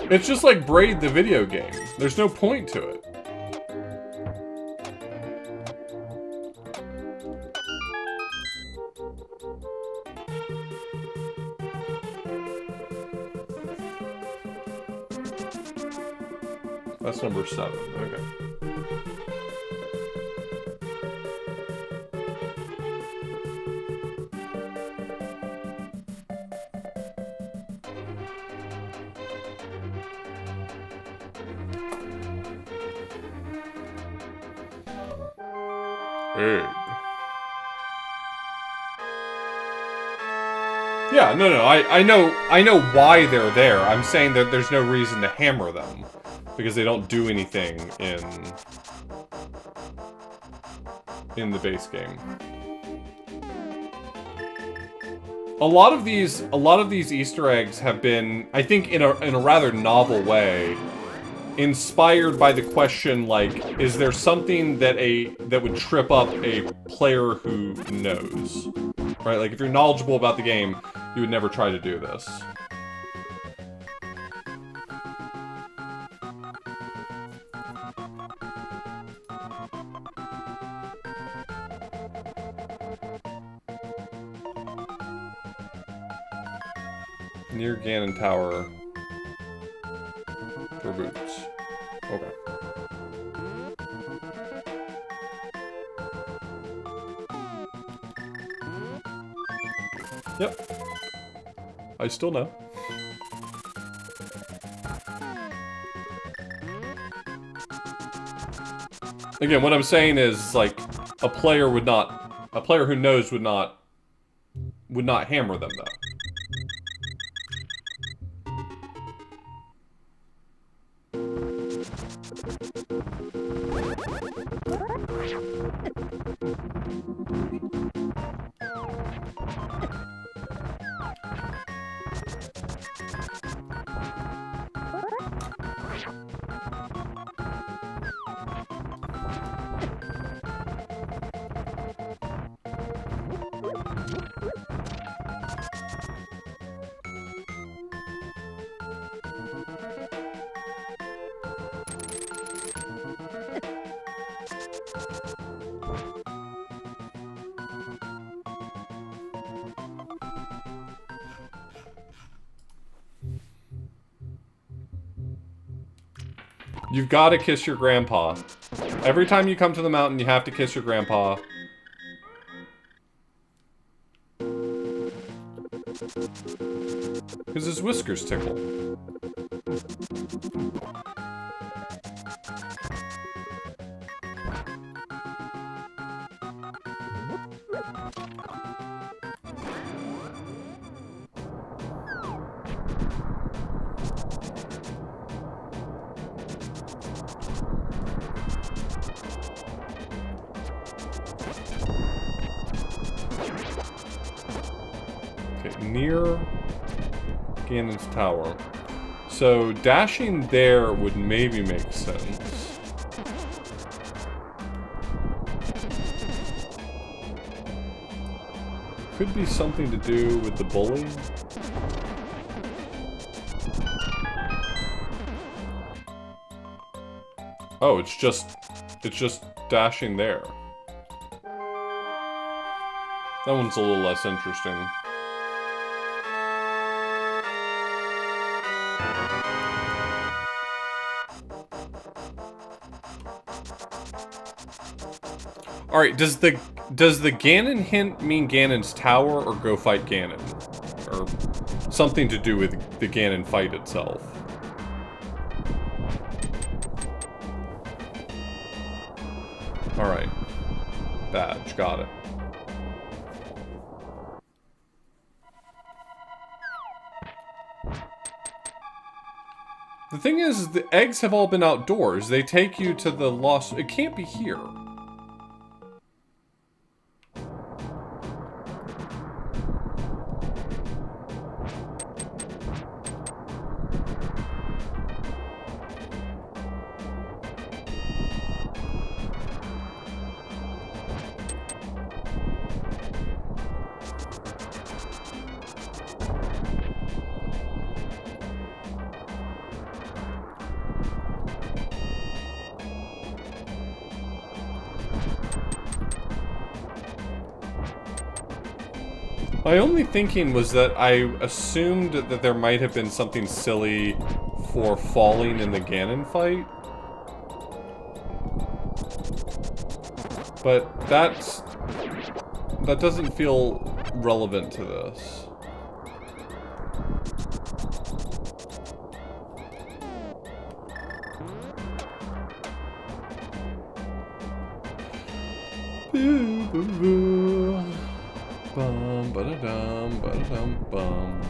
It's just like Braid the video game. There's no point to it. That's number 7. Okay. Egg. Yeah, no, I know why they're there. I'm saying that there's no reason to hammer them. Because they don't do anything in the base game. A lot of these Easter eggs have been, I think, in a rather novel way, inspired by the question, like, is there something that would trip up a player who knows? Right? Like, if you're knowledgeable about the game, you would never try to do this. Near Ganon Tower for boots. Okay. Yep. I still know. Again, what I'm saying is, like, a player who knows would not hammer them, though. You've got to kiss your grandpa. Every time you come to the mountain, you have to kiss your grandpa. Because his whiskers tickle. Near Ganon's Tower. So dashing there would maybe make sense. Could be something to do with the bully. Oh, it's just dashing there. That one's a little less interesting. Alright, does the Ganon hint mean Ganon's Tower or go fight Ganon? Or something to do with the Ganon fight itself? Alright. Badge, got it. The thing is, the eggs have all been outdoors. They take you to the lost... It can't be here. My only thinking was that I assumed that there might have been something silly for falling in the Ganon fight. But that doesn't feel relevant to this. Bum ba da dum bum.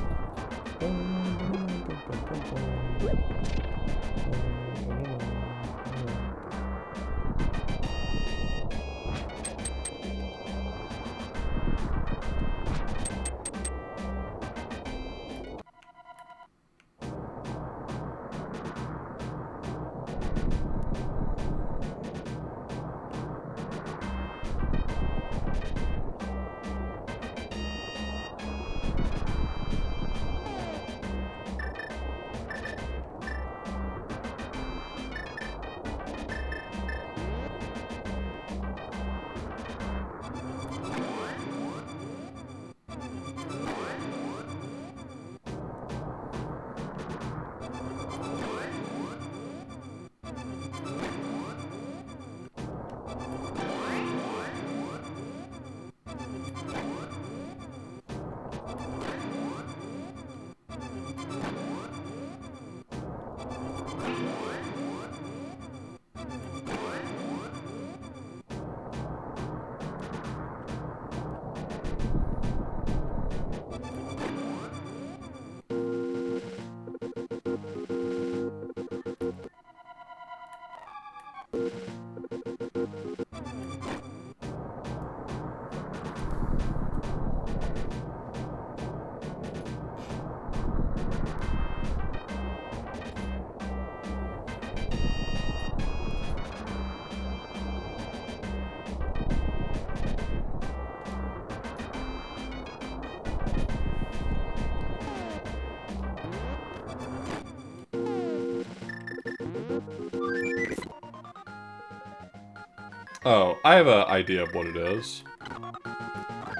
Oh, I have an idea of what it is.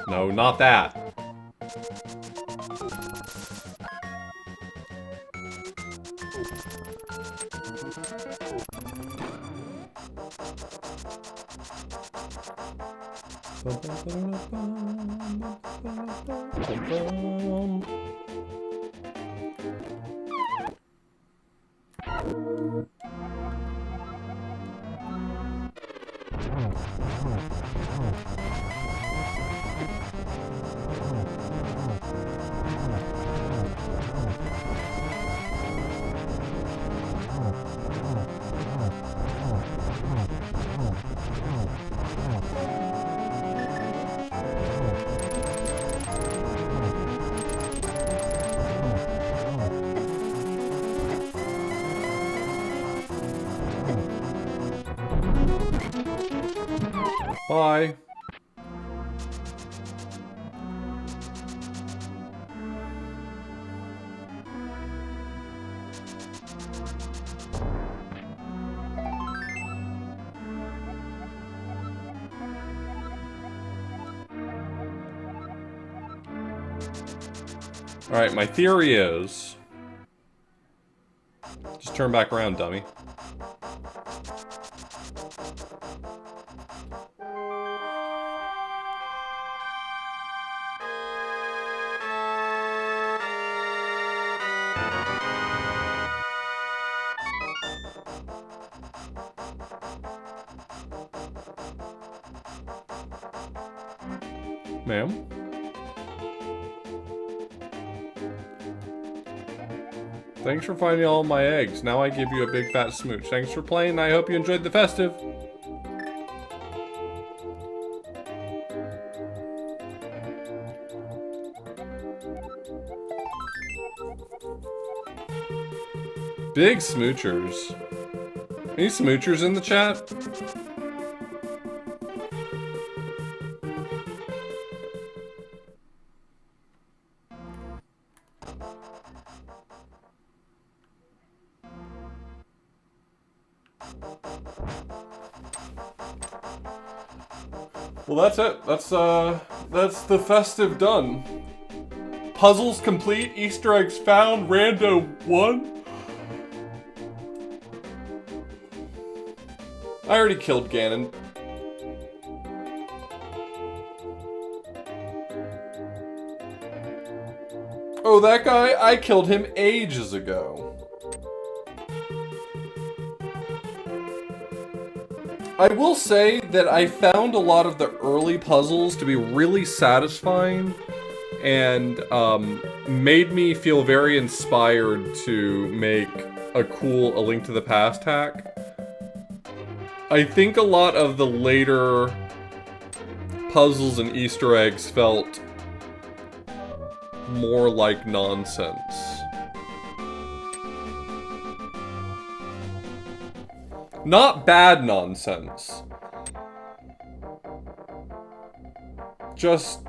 No, not that. Bye. Alright, my theory is... Just turn back around, dummy. Ma'am? Thanks for finding all my eggs. Now I give you a big fat smooch. Thanks for playing. I hope you enjoyed the festive. Big smoochers. Any smoochers in the chat? Well, that's it. That's the festive done. Puzzles complete, Easter eggs found, rando 1. I already killed Ganon. Oh, that guy? I killed him ages ago. I will say that I found a lot of the early puzzles to be really satisfying and made me feel very inspired to make a cool A Link to the Past hack. I think a lot of the later puzzles and Easter eggs felt more like nonsense. Not bad nonsense. Just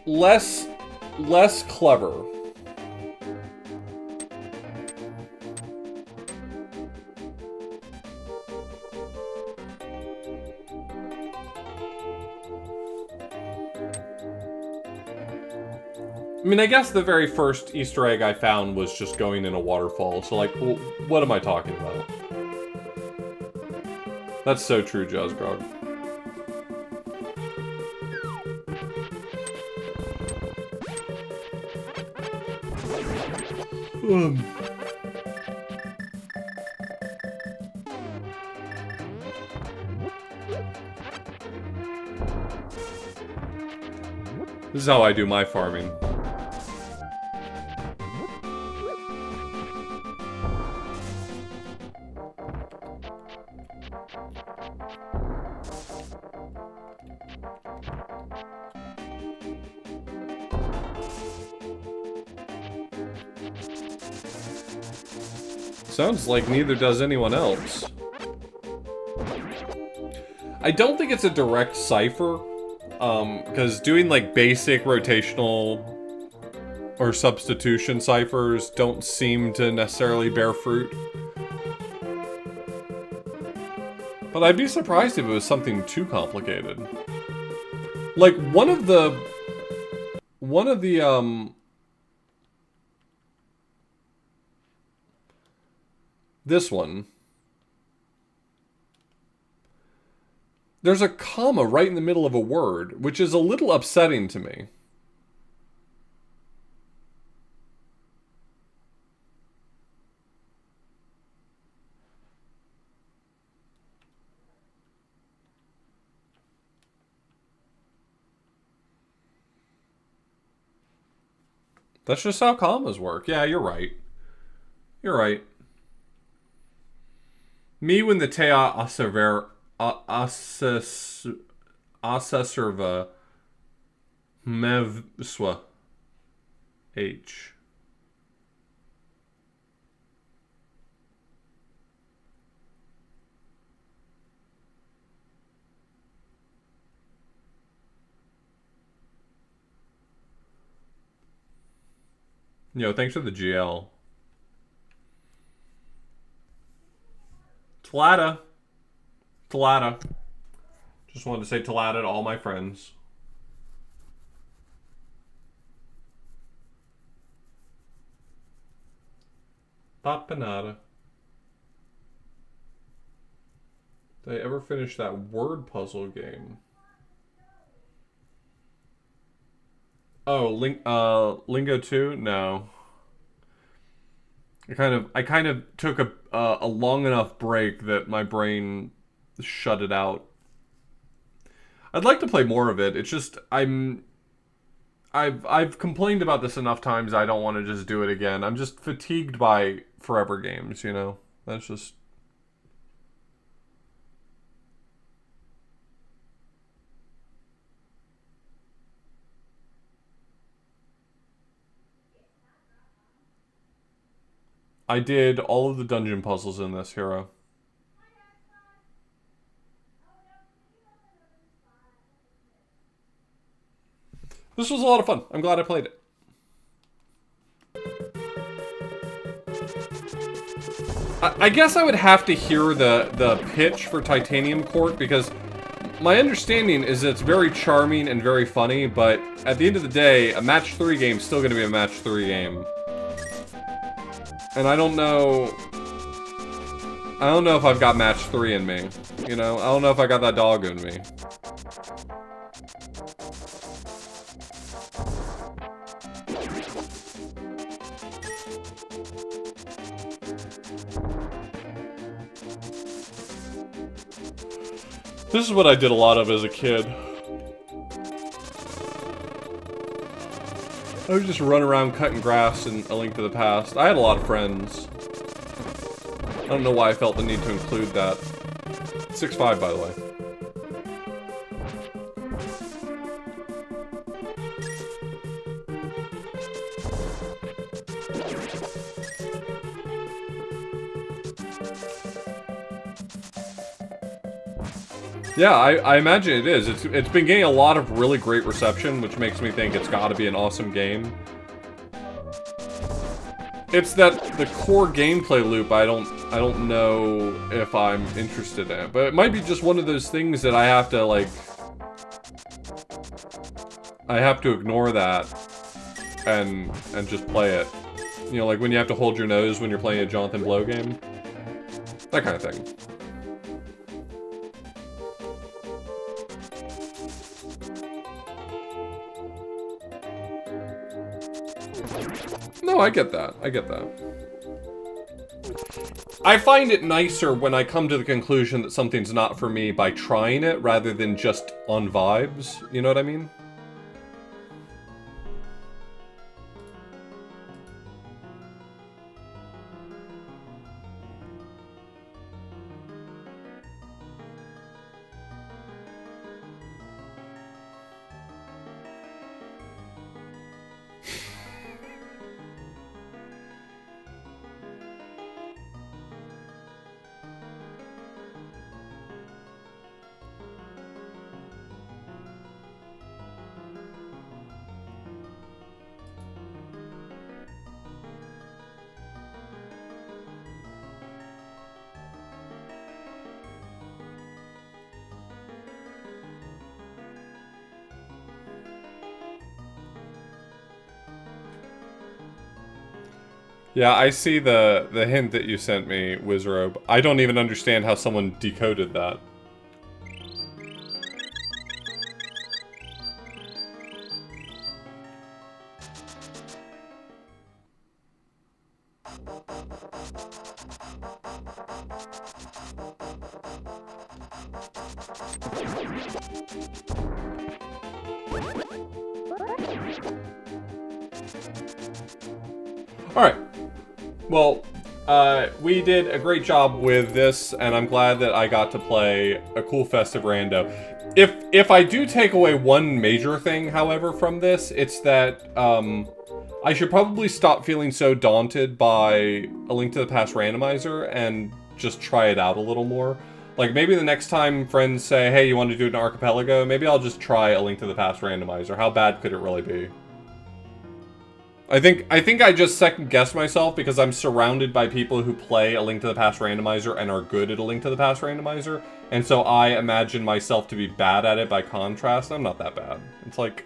less clever. I mean, I guess the very first Easter egg I found was just going in a waterfall, so like, well, what am I talking about? That's so true, Jazzgrog. This is how I do my farming. Sounds like neither does anyone else. I don't think it's a direct cipher, because doing like basic rotational or substitution ciphers don't seem to necessarily bear fruit. But I'd be surprised if it was something too complicated. Like, one of the, this one. There's a comma right in the middle of a word, which is a little upsetting to me. That's just how commas work. Yeah, you're right. You're right. Me when the tea assesserva mevswa h. Yo, thanks for the GL. Talata. Talata. Just wanted to say Talata to all my friends. Papanada. Did I ever finish that word puzzle game? Oh, Lingo 2? No. I kind of took a long enough break that my brain shut it out. I'd like to play more of it. It's just I've complained about this enough times. I don't want to just do it again. I'm just fatigued by forever games, you know. That's just. I did all of the dungeon puzzles in this, Hero. This was a lot of fun. I'm glad I played it. I guess I would have to hear the pitch for Titanium Court, because my understanding is it's very charming and very funny, but at the end of the day, a match 3 game is still going to be a match 3 game. And I don't know if I've got match 3 in me. You know, I don't know if I got that dog in me. This is what I did a lot of as a kid. I would just run around cutting grass in A Link to the Past. I had a lot of friends. I don't know why I felt the need to include that. 6'5", by the way. Yeah, I imagine it is. It's been getting a lot of really great reception, which makes me think it's got to be an awesome game. It's that the core gameplay loop I don't know if I'm interested in. But it might be just one of those things that I have to like I have to ignore that and just play it. You know, like when you have to hold your nose when you're playing a Jonathan Blow game. That kind of thing. No, I get that. I get that. I find it nicer when I come to the conclusion that something's not for me by trying it rather than just on vibes. You know what I mean? Yeah, I see the hint that you sent me, Wizrobe. I don't even understand how someone decoded that. Alright. Well, we did a great job with this, and I'm glad that I got to play a cool Festive Rando. If I do take away one major thing, however, from this, it's that, I should probably stop feeling so daunted by A Link to the Past Randomizer and just try it out a little more. Like, maybe the next time friends say, hey, you want to do an archipelago? Maybe I'll just try A Link to the Past Randomizer. How bad could it really be? I think I just second-guessed myself because I'm surrounded by people who play A Link to the Past Randomizer and are good at A Link to the Past Randomizer, and so I imagine myself to be bad at it by contrast. I'm not that bad. It's like,